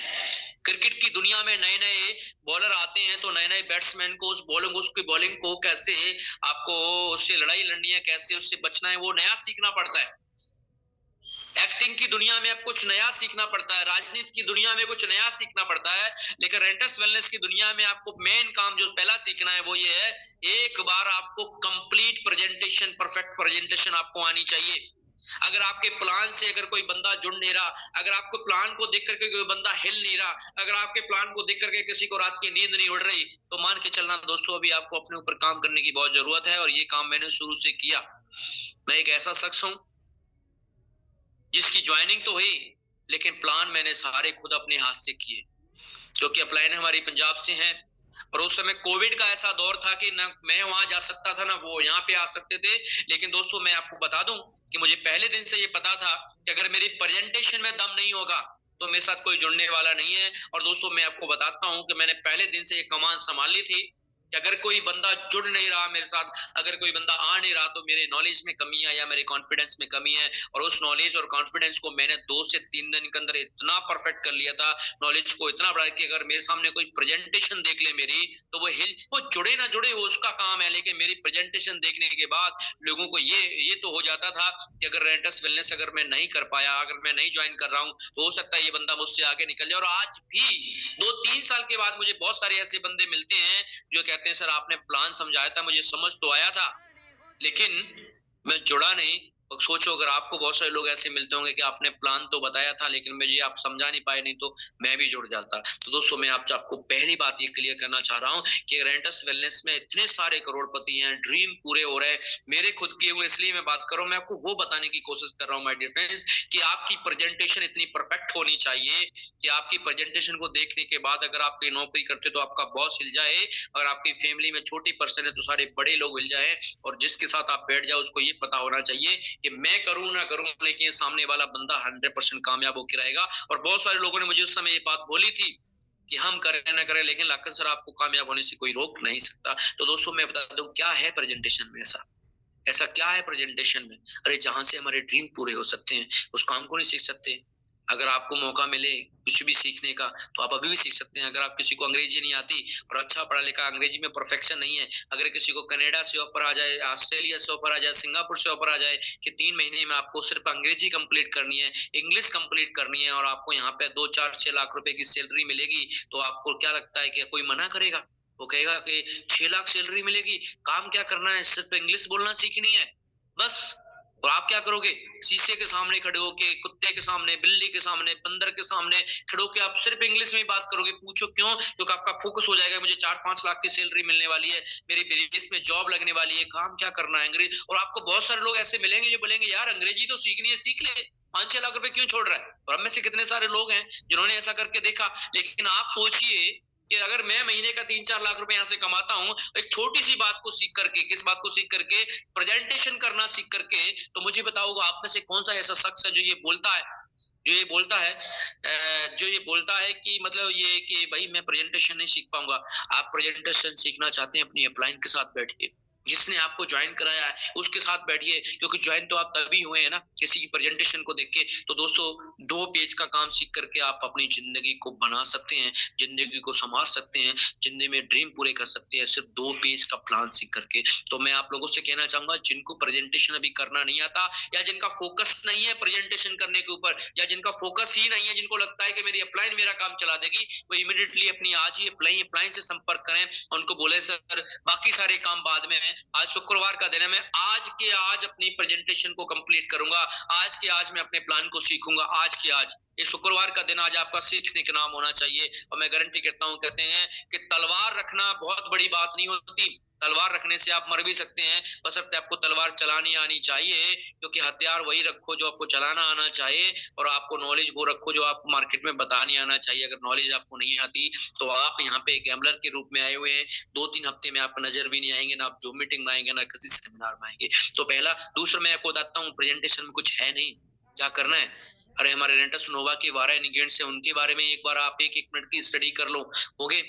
क्रिकेट की दुनिया में नए नए बॉलर आते हैं तो नए नए बैट्समैन को उसकी बॉलिंग को कैसे आपको उससे लड़ाई लड़नी है, कैसे उससे बचना है, वो नया सीखना पड़ता है। एक्टिंग की दुनिया में अब कुछ नया सीखना पड़ता है, राजनीति की दुनिया में कुछ नया सीखना पड़ता है, लेकिन रेंटस वेलनेस की दुनिया में आपको मेन काम जो पहला सीखना है वो ये है, एक बार आपको कंप्लीट प्रेजेंटेशन, परफेक्ट प्रेजेंटेशन आपको आनी चाहिए। अगर आपके प्लान से अगर कोई बंदा जुड़ नहीं रहा, अगर आपको प्लान को देख करके कोई बंदा हिल नहीं रहा, अगर आपके प्लान को देख करके किसी को रात की नींद नहीं उड़ रही, तो मान के चलना दोस्तों अभी आपको अपने ऊपर काम करने की बहुत जरूरत है। और ये काम मैंने शुरू से किया। मैं एक ऐसा शख्स हूं जिसकी ज्वाइनिंग तो हुई, लेकिन प्लान मैंने सारे खुद अपने हाथ से किए, क्योंकि अपलाइन हमारी पंजाब से हैं। और उस समय कोविड का ऐसा दौर था कि ना मैं वहां जा सकता था ना वो यहाँ पे आ सकते थे। लेकिन दोस्तों मैं आपको बता दूं कि मुझे पहले दिन से ये पता था कि अगर मेरी प्रेजेंटेशन में दम नहीं होगा तो मेरे साथ कोई जुड़ने वाला नहीं है। और दोस्तों मैं आपको बताता हूं कि मैंने पहले दिन से ये कमान संभाल ली थी कि अगर कोई बंदा जुड़ नहीं रहा मेरे साथ, अगर कोई बंदा आ नहीं रहा, तो मेरे नॉलेज में कमी है या मेरे कॉन्फिडेंस में कमी है। और उस नॉलेज और कॉन्फिडेंस को मैंने 2 से 3 दिन के अंदर इतना परफेक्ट कर लिया था, नॉलेज को इतना बढ़ा कि अगर मेरे सामने कोई प्रेजेंटेशन देख ले मेरी, तो वो जुड़े ना जुड़े वो उसका काम है, लेकिन मेरी प्रेजेंटेशन देखने के बाद लोगों को ये तो हो जाता था कि अगर रेंटस वेलनेस अगर मैं नहीं कर पाया, अगर मैं नहीं ज्वाइन कर रहा हूँ, तो हो सकता है ये बंदा मुझसे आगे निकल जाए। और आज भी 2-3 साल के बाद मुझे बहुत सारे ऐसे बंदे मिलते हैं जो कहते हैं सर आपने प्लान समझाया था, मुझे समझ तो आया था, लेकिन मैं जुड़ा नहीं। और सोचो अगर आपको बहुत सारे लोग ऐसे मिलते होंगे कि आपने प्लान तो बताया था लेकिन मुझे आप समझा नहीं पाए, नहीं तो मैं भी जुड़ जाता। तो दोस्तों मैं आपको पहली बात ये क्लियर करना चाह रहा हूँ कि रेंटस वेलनेस में इतने सारे करोड़पति हैं, ड्रीम पूरे हो रहे हैं, मेरे खुद किए हुए, इसलिए मैं बात कर रहा हूँ। मैं आपको वो बताने की कोशिश कर रहा हूँ माय डियर फ्रेंड्स कि आपकी प्रेजेंटेशन इतनी परफेक्ट होनी चाहिए कि आपकी प्रेजेंटेशन को देखने के बाद अगर आप कोई नौकरी करते तो आपका बॉस हिल जाए, अगर आपकी फैमिली में छोटी पर्सन है तो सारे बड़े लोग हिल जाए, और जिसके साथ आप बैठ जाओ उसको ये पता होना चाहिए कि मैं करूं ना करूं लेकिन सामने वाला बंदा 100% कामयाब होकर रहेगा। और बहुत सारे लोगों ने मुझे उस समय ये बात बोली थी कि हम करें ना करें, लेकिन लाखन सर आपको कामयाब होने से कोई रोक नहीं सकता। तो दोस्तों मैं बता दूं क्या है प्रेजेंटेशन में, ऐसा क्या है प्रेजेंटेशन में, अरे जहां से हमारे ड्रीम पूरे हो सकते हैं, उस काम को नहीं सीख सकते। अगर आपको मौका मिले कुछ भी सीखने का तो आप अभी भी सीख सकते हैं। अगर आप किसी को अंग्रेजी नहीं आती और अच्छा पढ़ा लिखा, अंग्रेजी में परफेक्शन नहीं है, अगर किसी को कनाडा से ऑफर आ जाए, ऑस्ट्रेलिया से ऑफर आ जाए, सिंगापुर से ऑफर आ जाए कि 3 महीने में आपको सिर्फ अंग्रेजी कंप्लीट करनी है, इंग्लिश कंप्लीट करनी है और आपको यहाँ पे 2-4-6 लाख रुपए की सैलरी मिलेगी, तो आपको क्या लगता है कि कोई मना करेगा? वो कहेगा कि 6 लाख सैलरी मिलेगी, काम क्या करना है, सिर्फ इंग्लिश बोलना सीखनी है बस। और आप क्या करोगे? शीशे के सामने खड़े होके, कुत्ते के सामने, बिल्ली के सामने, बंदर के सामने खड़े होके आप सिर्फ इंग्लिश में ही बात करोगे। पूछो क्यों? क्योंकि आपका फोकस हो जाएगा मुझे 4-5 लाख की सैलरी मिलने वाली है, मेरी बिजनेस में जॉब लगने वाली है, काम क्या करना है अंग्रेजी। और आपको बहुत सारे लोग ऐसे मिलेंगे जो बोलेंगे यार अंग्रेजी तो सीखनी है, सीख ले, 5-6 लाख रुपए क्यों छोड़ रहा है। और हम में से कितने सारे लोग हैं जिन्होंने ऐसा करके देखा। लेकिन आप सोचिए कि अगर मैं महीने का 3-4 लाख रुपए यहाँ से कमाता हूँ एक छोटी सी बात को सीख करके, किस बात को सीख करके? प्रेजेंटेशन करना सीख करके, तो मुझे बताओगे आप में से कौन सा ऐसा शख्स है जो ये बोलता है कि मतलब ये कि भाई मैं प्रेजेंटेशन नहीं सीख पाऊंगा। आप प्रेजेंटेशन सीखना चाहते हैं अपनी अपलाइन के साथ बैठिए, जिसने आपको ज्वाइन कराया है उसके साथ बैठिए, क्योंकि ज्वाइन तो आप तभी हुए हैं ना किसी की प्रेजेंटेशन को देख के। तो दोस्तों 2 पेज का काम सीख करके आप अपनी जिंदगी को बना सकते हैं, जिंदगी को संभाल सकते हैं, जिंदगी में ड्रीम पूरे कर सकते हैं सिर्फ 2 पेज का प्लान सीख करके। तो मैं आप लोगों से कहना चाहूंगा जिनको प्रेजेंटेशन अभी करना नहीं आता, या जिनका फोकस नहीं है प्रेजेंटेशन करने के ऊपर, या जिनका फोकस ही नहीं है, जिनको लगता है कि मेरी अपलाइन मेरा काम चला देगी, वो इमीडिएटली अपनी आज ही अपलाइन से संपर्क करें। उनको बोले सर बाकी सारे काम बाद में है, आज शुक्रवार का दिन है, मैं आज के आज अपनी प्रेजेंटेशन को कंप्लीट करूंगा, आज के आज मैं अपने प्लान को सीखूंगा, आज के आज। ये शुक्रवार का दिन आज आपका सीखने का नाम होना चाहिए। और मैं गारंटी करता हूं, कहते हैं कि तलवार रखना बहुत बड़ी बात नहीं होती, तलवार रखने से आप मर भी सकते हैं, बशर्ते आपको तलवार चलानी आनी चाहिए, क्योंकि हथियार वही रखो जो आपको चलाना आना चाहिए, और आपको नॉलेज वो रखो जो आपको मार्केट में बतानी आना चाहिए। अगर नॉलेज आपको नहीं आती तो आप यहाँ पे गैम्बलर के रूप में आए हुए हैं, 2-3 हफ्ते में आपको नजर भी नहीं आएंगे, ना आप जूम मीटिंग में आएंगे, ना किसी सेमिनार में आएंगे। तो पहला। दूसरा, मैं आपको बताता हूँ, प्रेजेंटेशन में कुछ है नहीं, क्या करना है? अरे हमारे रेंटस नोवा के 12 इंग्रेडिएंट्स हैं, उनके बारे में एक बार आप एक मिनट की स्टडी कर लो, ओके?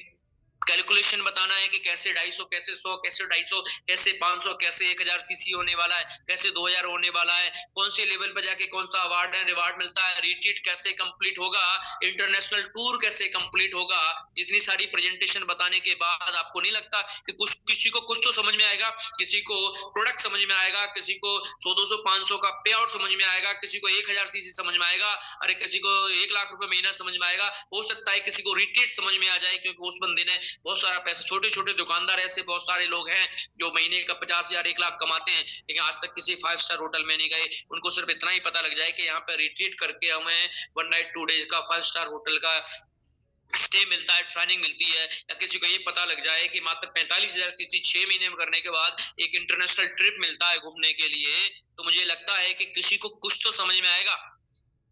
कैलकुलेशन बताना है कि कैसे 250, कैसे 100, कैसे 250, कैसे 500, कैसे 1000 सीसी होने वाला है, कैसे 2000 होने वाला है, कौन से लेवल पर जाके कौन सा अवार्ड है, रिवार्ड मिलता है, रिट्रीट कैसे कंप्लीट होगा, इंटरनेशनल टूर कैसे कंप्लीट होगा। इतनी सारी प्रेजेंटेशन बताने के बाद आपको नहीं लगता कि कुछ किसी को कुछ तो समझ में आएगा, किसी को प्रोडक्ट समझ में आएगा, किसी को 100, 200, 500 का पे आउट समझ में आएगा, किसी को 1000 सीसी समझ में आएगा, अरे किसी को 1 लाख रुपए महीना समझ में आएगा, हो सकता है किसी को रिट्रीट समझ में आ जाए, क्योंकि उस बंदे ने बहुत सारा पैसा, छोटे छोटे दुकानदार ऐसे बहुत सारे लोग हैं जो महीने का 50,000, 1 लाख कमाते हैं, लेकिन आज तक किसी 5 स्टार होटल में नहीं गए। उनको सिर्फ इतना ही पता लग जाए कि यहाँ पे रिट्रीट करके हमें 1 नाइट 2 डेज का 5 स्टार होटल का स्टे मिलता है, ट्रेनिंग मिलती है, या किसी को ये पता लग जाए कि मात्र 45,000 सीसी 6 महीने में करने के बाद एक इंटरनेशनल ट्रिप मिलता है घूमने के लिए, तो मुझे लगता है कि किसी को कुछ तो समझ में आएगा।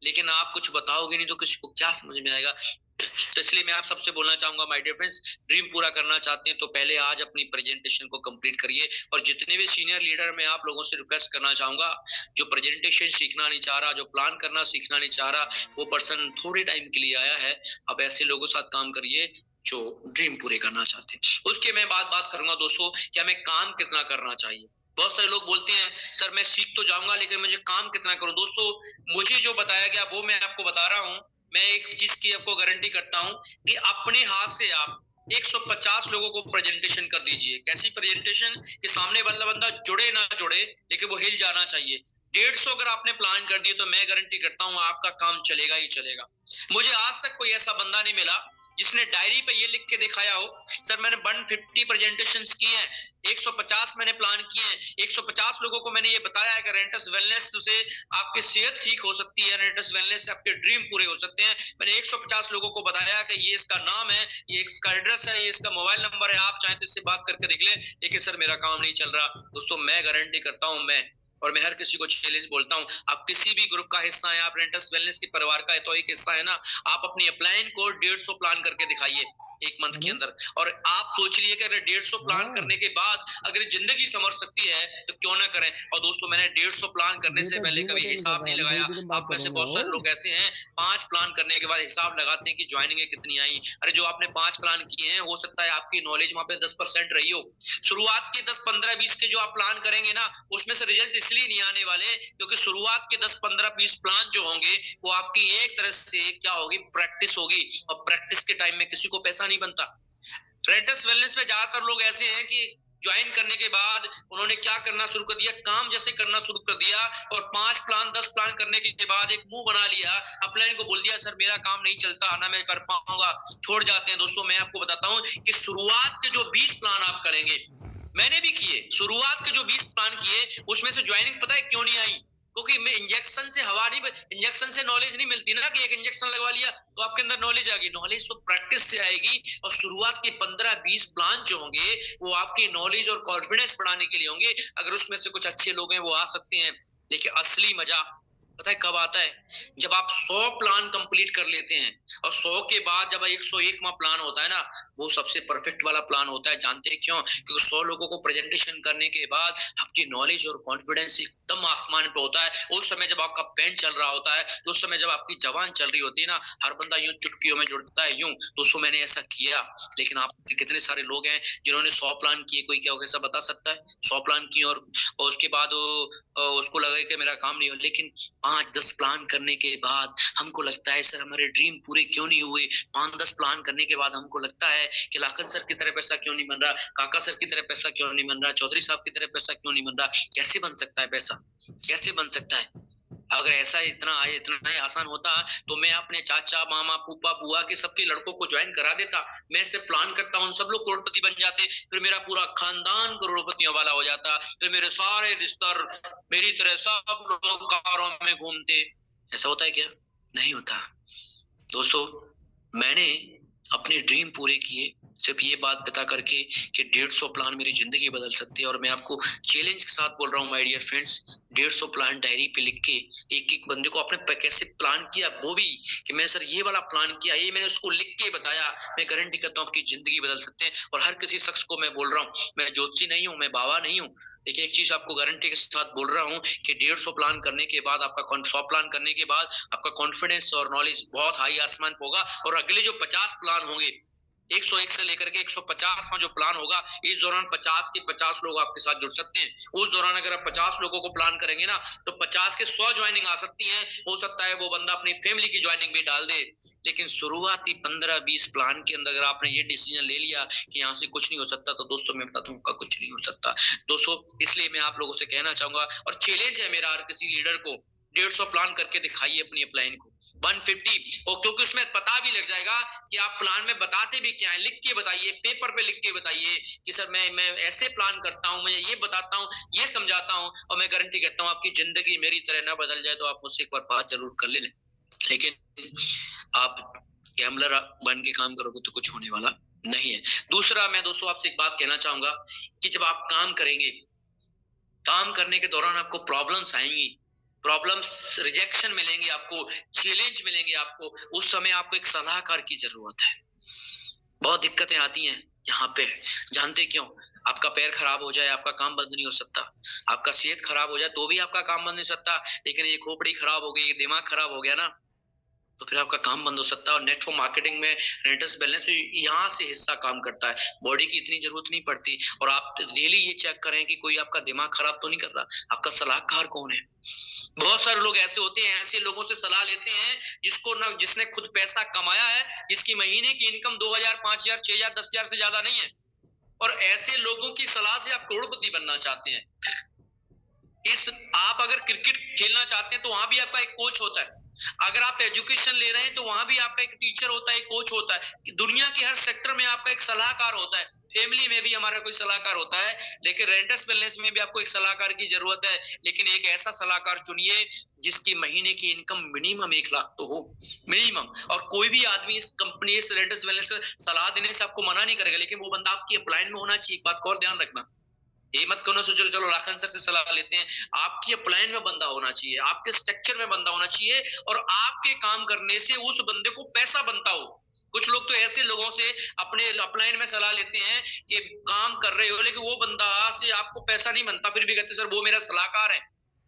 लेकिन आप कुछ बताओगे नहीं तो किसी को क्या समझ में आएगा? तो इसलिए मैं आप सबसे बोलना चाहूंगा, माय डियर फ्रेंड्स, ड्रीम पूरा करना चाहते हैं तो पहले आज अपनी प्रेजेंटेशन को कंप्लीट करिए। और जितने भी सीनियर लीडर, मैं आप लोगों से रिक्वेस्ट करना चाहूंगा, जो प्रेजेंटेशन सीखना नहीं चाह रहा, जो प्लान करना सीखना नहीं चाह रहा, वो पर्सन थोड़े टाइम के लिए आया है, अब ऐसे लोगों के साथ काम करिए जो ड्रीम पूरे करना चाहते हैं। उसके मैं बात करूंगा दोस्तों कि हमें काम कितना करना चाहिए। बहुत सारे लोग बोलते हैं सर मैं सीख तो जाऊंगा लेकिन मुझे काम कितना करूं। दोस्तों, मुझे जो बताया गया वो मैं आपको बता रहा हूं। मैं एक चीज की आपको गारंटी करता हूं कि अपने हाथ से आप 150 लोगों को प्रेजेंटेशन कर दीजिए। कैसी प्रेजेंटेशन कि सामने वाला बंदा जुड़े ना जुड़े लेकिन वो हिल जाना चाहिए। 150 अगर आपने प्लान कर दिए तो मैं गारंटी करता हूं आपका काम चलेगा ही चलेगा। मुझे आज तक कोई ऐसा बंदा नहीं मिला जिसने डायरी पे ये लिख के दिखाया हो सर मैंने 150 प्रेजेंटेशंस किए हैं, 150 मैंने प्लान किए हैं, 150 लोगों को मैंने ये बताया है कि रेंटस वेलनेस से आपकी सेहत ठीक हो सकती है, रेंटस वेलनेस से आपके ड्रीम पूरे हो सकते हैं। मैंने 150 लोगों को बताया कि ये इसका नाम है, ये इसका एड्रेस है, ये इसका मोबाइल नंबर है, आप चाहें तो इससे बात करके देख लें। लेकिन सर मेरा काम नहीं चल रहा। दोस्तों, मैं गारंटी करता हूं, मैं हर किसी को चैलेंज बोलता हूं, आप किसी भी ग्रुप का हिस्सा है, आप रेंटस वेलनेस के परिवार का तो एक हिस्सा है ना, आप अपनी अपलाइन को 150 प्लान करके दिखाइए एक मंथ के अंदर। और आप सोच लिए कि अगर 150 प्लान करने के बाद अगर जिंदगी संवर सकती है तो क्यों ना करें। और दोस्तों, मैंने 150 प्लान करने से पहले कभी हिसाब नहीं लगाया। आप में से बहुत सारे लोग ऐसे हैं 5 प्लान करने के बाद हिसाब लगाते हैं कि ज्वाइनिंग कितनी आई। अरे जो आपने 5 प्लान किए हैं, हो सकता है आपकी नॉलेज वहां पे 10% रही हो। शुरुआत के 10, 15, 20 के जो आप प्लान करेंगे ना, उसमें से रिजल्ट इसलिए नहीं आने वाले क्योंकि शुरुआत के 10, 15, 20 प्लान जो होंगे वो आपकी एक तरह से क्या होगी, प्रैक्टिस होगी। और प्रैक्टिस के टाइम में किसी को पैसा नहीं बनता। रेंटस वेलनेस में ज्यादातर लोग ऐसे हैं कि ज्वाइन करने के बाद उन्होंने क्या करना शुरू कर दिया, काम जैसे करना शुरू कर दिया, और 5 प्लान 10 प्लान करने के बाद एक मुंह बना लिया, अपलाइन को बोल दिया सर मेरा काम नहीं चलता ना, मैं कर पाऊंगा, छोड़ जाते हैं। दोस्तों, मैं आपको बताता हूं कि शुरुआत के जो 20 प्लान आप करेंगे, मैंने भी किए, शुरुआत के जो 20 प्लान किए उसमें से ज्वाइनिंग पता है क्यों नहीं आई? क्योंकि मैं इंजेक्शन से हवा नहीं, इंजेक्शन से नॉलेज नहीं मिलती ना कि एक इंजेक्शन लगवा लिया तो आपके अंदर नॉलेज आ गई। नॉलेज तो प्रैक्टिस से आएगी। और शुरुआत के 15-20 प्लान जो होंगे वो आपकी नॉलेज और कॉन्फिडेंस बढ़ाने के लिए होंगे। अगर उसमें से कुछ अच्छे लोग हैं वो आ सकते हैं, लेकिन असली मजा पता है कब आता है? जब आप 100 प्लान कंप्लीट कर लेते हैं और 100 के बाद जब 101वां प्लान होता है ना, वो सबसे परफेक्ट वाला प्लान होता है। जानते हैं क्यों? क्योंकि 100 लोगों को प्रेजेंटेशन करने के बाद आपकी नॉलेज और कॉन्फिडेंस एकदम आसमान पे होता है। उस समय जब आपका पेन चल रहा होता है, तो उस समय जब आपकी जवान चल रही होती है ना, हर बंदा यूं चुटकियों में जुड़ता है यूं। दोस्तों, मैंने ऐसा किया। लेकिन आप कितने सारे लोग हैं जिन्होंने 100 प्लान किए? कोई क्या कैसा बता सकता है? 100 प्लान किए और उसके बाद उसको लगा कि मेरा काम नहीं हो। लेकिन 5-10 प्लान करने के बाद हमको लगता है सर हमारे ड्रीम पूरे क्यों नहीं हुए। 5-10 प्लान करने के बाद हमको लगता है कि लाखन सर की तरह पैसा क्यों नहीं बन रहा, काका सर की तरह पैसा क्यों नहीं बन रहा, चौधरी साहब की तरह पैसा क्यों नहीं बन रहा। कैसे बन सकता है पैसा? कैसे बन सकता है? अगर ऐसा इतना ही आसान होता तो मैं अपने चाचा, मामा, फूफा, बुआ के सबके लड़कों को ज्वाइन करा देता। मैं से प्लान करता हूँ, सब लोग करोड़पति बन जाते, फिर मेरा पूरा खानदान करोड़पतियों वाला हो जाता, फिर मेरे सारे रिश्तेदार मेरी तरह सब लोग कारों में घूमते। ऐसा होता है क्या? नहीं होता। दोस्तों, मैंने अपने ड्रीम पूरे किए, सिर्फ ये बात बता करके कि 150 प्लान मेरी जिंदगी बदल सकते हैं। और मैं आपको चैलेंज के साथ बोल रहा हूँ my dear friends, 150 plan diary पे लिख के एक एक बंदे को आपने कैसे प्लान किया, वो भी कि मैं सर ये वाला प्लान किया, ये मैंने उसको लिख के बताया, मैं गारंटी करता हूँ आपकी जिंदगी बदल सकते हैं। और हर किसी शख्स को मैं बोल रहा हूँ, मैं ज्योतिषी नहीं हूँ, मैं बाबा नहीं हूँ, लेकिन एक चीज आपको गारंटी के साथ बोल रहा हूँ कि 150 प्लान करने के बाद, आपका 100 प्लान करने के बाद आपका कॉन्फिडेंस और नॉलेज बहुत हाई आसमान पे होगा। और अगले जो 50 प्लान होंगे, 101 से लेकर के 150 में जो प्लान होगा, इस दौरान 50 के 50 लोग आपके साथ जुड़ सकते हैं। उस दौरान अगर आप 50 लोगों को प्लान करेंगे ना, तो 50 के 100 ज्वाइनिंग आ सकती है। हो सकता है वो बंदा अपनी फैमिली की ज्वाइनिंग भी डाल दे, लेकिन शुरुआती 15-20 प्लान के अंदर अगर आपने ये डिसीजन ले लिया कि यहाँ से कुछ नहीं हो सकता, तो दोस्तों मैं बताता हूँ कुछ नहीं हो सकता दोस्तों। इसलिए मैं आप लोगों से कहना चाहूंगा, और चैलेंज है मेरा हर किसी लीडर को, 150 प्लान करके दिखाइए अपनी अपलाइन को, 150, और क्योंकि उसमें पता भी लग जाएगा कि आप प्लान में बताते भी क्या है। लिख के बताइए, पेपर पे लिख के बताइए कि सर मैं ऐसे प्लान करता हूँ, मैं ये बताता हूँ, ये समझाता हूँ, और मैं गारंटी कहता हूँ आपकी जिंदगी मेरी तरह ना बदल जाए तो आप मुझसे एक बार बात जरूर कर लें। लेकिन आप गैम्बलर बन के काम करोगे तो कुछ होने वाला नहीं है। दूसरा, मैं दोस्तों आपसे एक बात कहना चाहूंगा कि जब आप काम करेंगे, काम करने के दौरान आपको प्रॉब्लम्स आएंगी, प्रॉब्लम्स, रिजेक्शन मिलेंगे आपको, चैलेंज मिलेंगे आपको, उस समय आपको एक सलाहकार की जरूरत है। बहुत दिक्कतें आती हैं यहाँ पे, जानते क्यों? आपका पैर खराब हो जाए, आपका काम बंद नहीं हो सकता, आपका सेहत खराब हो जाए तो भी आपका काम बंद नहीं हो सकता, लेकिन ये खोपड़ी खराब हो गई, दिमाग खराब हो गया ना, तो फिर आपका काम बंद हो सकता है। और नेटवर्क मार्केटिंग में रेंटस बैलेंस तो यहाँ से हिस्सा काम करता है, बॉडी की इतनी जरूरत नहीं पड़ती। और आप डेली ये चेक करें कि कोई आपका दिमाग खराब तो नहीं कर रहा, आपका सलाहकार कौन है। बहुत सारे लोग ऐसे होते हैं, ऐसे लोगों से सलाह लेते हैं जिसने खुद पैसा कमाया है, जिसकी महीने की इनकम 2000, 5000, 6000, 10,000 से ज्यादा नहीं है, और ऐसे लोगों की सलाह से आप करोड़पति बनना चाहते हैं। आप अगर क्रिकेट खेलना चाहते हैं तो वहां भी आपका एक कोच होता है, अगर आप एजुकेशन ले रहे हैं तो वहां भी आपका एक टीचर होता है, एक कोच होता है। दुनिया के हर सेक्टर में आपका एक सलाहकार होता है, फैमिली में भी हमारा कोई सलाहकार होता है, लेकिन रेंटस वेलनेस में भी आपको एक सलाहकार की जरूरत है। लेकिन एक ऐसा सलाहकार चुनिए जिसकी महीने की इनकम मिनिमम 1 लाख तो हो, मिनिमम। और कोई भी आदमी इस कंपनी, इस रेंटस वेलनेस सलाह देने से आपको मना नहीं करेगा, लेकिन वो बंदा आपकी अपलाइन में होना चाहिए। एक बात को और ध्यान रखना, ये मत करो सोचो चलो राखन सर से सलाह लेते हैं, आपकी अपलाइन में बंदा होना चाहिए, आपके स्ट्रक्चर में बंदा होना चाहिए, और आपके काम करने से उस बंदे को पैसा बनता हो। कुछ लोग तो ऐसे लोगों से अपने अपलाइन में सलाह लेते हैं कि काम कर रहे हो, लेकिन वो बंदा से आपको पैसा नहीं बनता, फिर भी कहते सर वो मेरा सलाहकार है।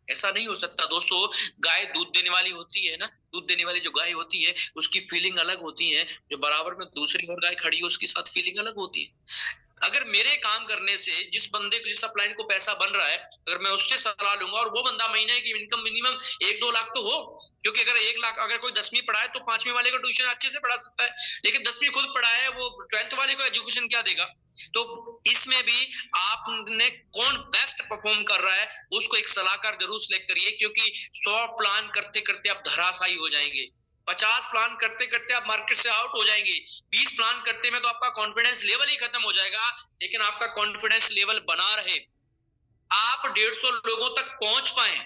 ऐसा नहीं हो सकता दोस्तों। गाय दूध देने वाली होती है ना, दूध देने वाली जो गाय होती है उसकी फीलिंग अलग होती है, जो बराबर में दूसरी और गाय खड़ी है उसके साथ फीलिंग अलग होती है। अगर मेरे काम करने से जिस बंदे को, जिस अपलाइन को पैसा बन रहा है, अगर मैं उससे सलाह लूंगा और वो बंदा महीने की इनकम मिनिमम 1-2 लाख तो हो, क्योंकि अगर 1 लाख, अगर कोई 10वीं पढ़ा है तो 5वीं वाले को ट्यूशन अच्छे से पढ़ा सकता है, लेकिन 10वीं खुद पढ़ा है, वो 12th वाले को एजुकेशन क्या देगा। तो इसमें भी आपने कौन बेस्ट परफॉर्म कर रहा है उसको एक सलाहकार जरूर सिलेक्ट करिए, क्योंकि 100 प्लान करते करते आप धराशायी हो जाएंगे, 50 प्लान करते करते आप मार्केट से आउट हो जाएंगे, 20 प्लान करते में तो आपका कॉन्फिडेंस लेवल ही खत्म हो जाएगा। लेकिन आपका कॉन्फिडेंस लेवल बना रहे, आप 150 लोगों तक पहुंच पाए,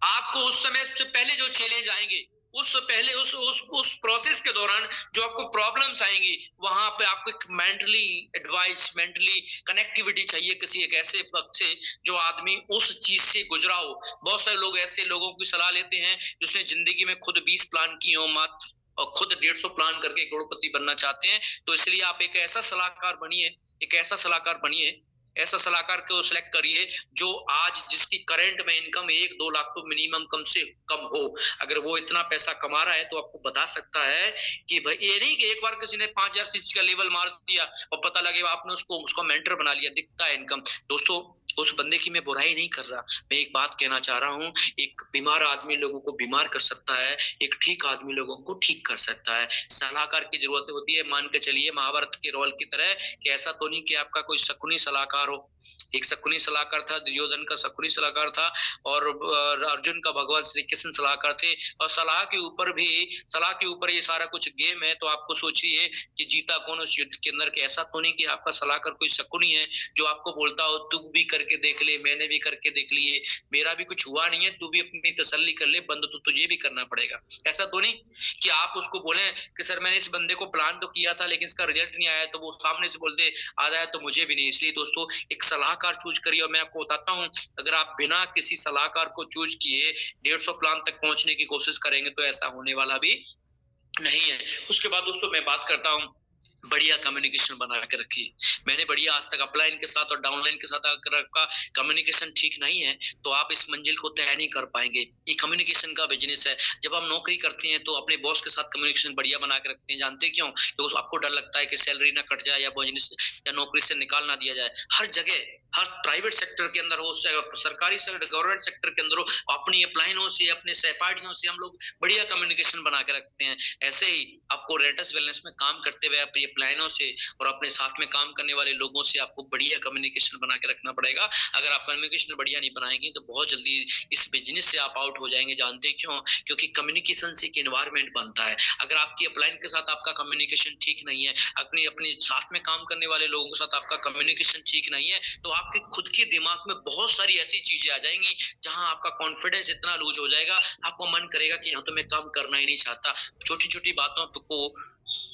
आपको उस समय से पहले जो चैलेंज आएंगे, उस पहले उस प्रोसेस के दौरान जो आपको प्रॉब्लम्स आएंगी, वहां पे आपको एक मेंटली एडवाइस, मेंटली कनेक्टिविटी चाहिए किसी एक ऐसे वक्त से जो आदमी उस चीज से गुजरा हो। बहुत सारे लोग ऐसे लोगों की सलाह लेते हैं जिसने जिंदगी में खुद 20 प्लान किए हो मात्र, और खुद 150 प्लान करके करोड़पति बनना चाहते हैं। तो इसलिए आप एक ऐसा सलाहकार बनिए, एक ऐसा सलाहकार बनिए, ऐसा सलाहकार को सिलेक्ट करिए जो आज जिसकी करंट में इनकम 1-2 लाख तो मिनिमम कम से कम हो। अगर वो इतना पैसा कमा रहा है तो आपको बता सकता है कि भाई ये नहीं कि एक बार किसी ने 5000 सीसी का लेवल मार दिया और पता लगे आपने उसको मेंटर बना लिया, दिखता है इनकम। दोस्तों उस बंदे की मैं बुराई नहीं कर रहा, मैं एक बात कहना चाह रहा हूँ, एक बीमार आदमी लोगों को बीमार कर सकता है, एक ठीक आदमी लोगों को ठीक कर सकता है। सलाहकार की जरूरत होती है। मान के चलिए महाभारत के रोल की तरह कि ऐसा तो नहीं कि आपका कोई शकुनी सलाहकार हो। एक शकुनी सलाहकार था, दुर्योधन का शकुनी सलाहकार था, और अर्जुन का भगवान श्री कृष्ण सलाहकार थे। और सलाह के ऊपर ये सारा कुछ गेम है। तो आपको सोचिए कि जीता कौन उस युद्ध के अंदर। के ऐसा तो नहीं कि आपका सलाहकार कोई शकुनी है जो आपको बोलता हो तू भी करके देख ले, मैंने भी करके देख लिए, मेरा भी कुछ हुआ नहीं है, तू भी अपनी तसल्ली कर ले, बंद तो तुझे भी करना पड़ेगा। ऐसा तो नहीं कि आप उसको बोले कि सर मैंने इस बंदे को प्लान तो किया था लेकिन इसका रिजल्ट नहीं आया, तो वो सामने से बोलते आ जाए तो मुझे भी नहीं। इसलिए दोस्तों एक सलाहकार चूज करिए। और मैं आपको बताता हूँ, अगर आप बिना किसी सलाहकार को चूज किए 150 प्लान तक पहुंचने की कोशिश करेंगे तो ऐसा होने वाला भी नहीं है। उसके बाद दोस्तों मैं बात करता हूँ, बढ़िया कम्युनिकेशन बना के रखिए। मैंने बढ़िया आज तक अपलाइन के साथ और डाउनलाइन के साथ अगर आपका कम्युनिकेशन ठीक नहीं है तो आप इस मंजिल को तय नहीं कर पाएंगे। ये कम्युनिकेशन का बिजनेस है। जब हम नौकरी करते हैं तो अपने बॉस के साथ कम्युनिकेशन बढ़िया बना के रखते हैं। जानते हैं क्यों? क्योंकि आपको डर लगता है कि सैलरी ना कट जाए या बिजनेस या नौकरी से निकाल ना दिया जाए। हर जगह, हर प्राइवेट सेक्टर के अंदर हो, सरकारी सेक्टर, गवर्नमेंट सेक्टर के अंदर हो, अपनी अपलाइनों से, अपने सहपाठियों से हम लोग बढ़िया कम्युनिकेशन बना के रखते हैं। ऐसे ही आपको रेंटस वेलनेस में काम करते हुए अपनी अपलाइनों से और अपने साथ में काम करने वाले लोगों से आपको बढ़िया कम्युनिकेशन बना के रखना पड़ेगा। अगर आप कम्युनिकेशन बढ़िया नहीं बनाएंगे तो बहुत जल्दी इस बिजनेस से आप आउट हो जाएंगे। जानते हैं क्यों? क्योंकि कम्युनिकेशन से एक एनवायरमेंट बनता है। अगर आपकी अपलाइन के साथ आपका कम्युनिकेशन ठीक नहीं है, अपने अपने साथ में काम करने वाले लोगों के साथ आपका कम्युनिकेशन ठीक नहीं है, तो आपके खुद के दिमाग में बहुत सारी ऐसी चीजें आ जाएंगी जहां आपका कॉन्फिडेंस इतना लूज हो जाएगा, आपको मन करेगा कि यहाँ तो मैं काम करना ही नहीं चाहता। छोटी छोटी बातों को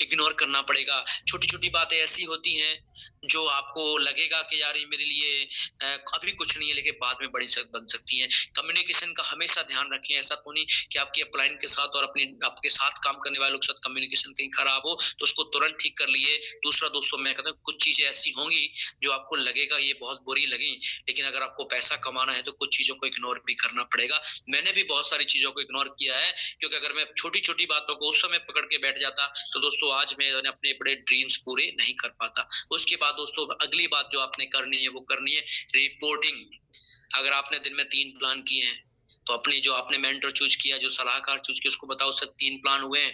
इग्नोर करना पड़ेगा। छोटी छोटी बातें ऐसी होती हैं जो आपको लगेगा कि यार ये मेरे लिए अभी कुछ नहीं है, लेकिन बाद में बड़ी बन सकती हैं। कम्युनिकेशन का हमेशा ध्यान रखें। ऐसा तो नहीं कि आपके अपलाइन के साथ और अपने आपके साथ काम करने वालों के साथ कम्युनिकेशन कहीं खराब हो तो उसको तुरंत ठीक कर लिए। दूसरा दोस्तों मैं कहता हूँ, कुछ चीजें ऐसी होंगी जो आपको लगेगा ये बहुत बुरी लगी, लेकिन अगर आपको पैसा कमाना है तो कुछ चीजों को इग्नोर भी करना पड़ेगा। मैंने भी बहुत सारी चीजों को इग्नोर किया है, क्योंकि अगर मैं छोटी छोटी बातों को उस समय पकड़ के बैठ जाता तो दोस्तों आज मैं अपने बड़े ड्रीम्स पूरे नहीं कर पाता। उसके बाद दोस्तों अगली बात जो आपने करनी है वो करनी है रिपोर्टिंग। अगर आपने दिन में 3 प्लान किए हैं तो अपनी जो आपने मेंटर चूज किया, जो सलाहकार चूज किया, उसको बताओ सर 3 प्लान हुए हैं,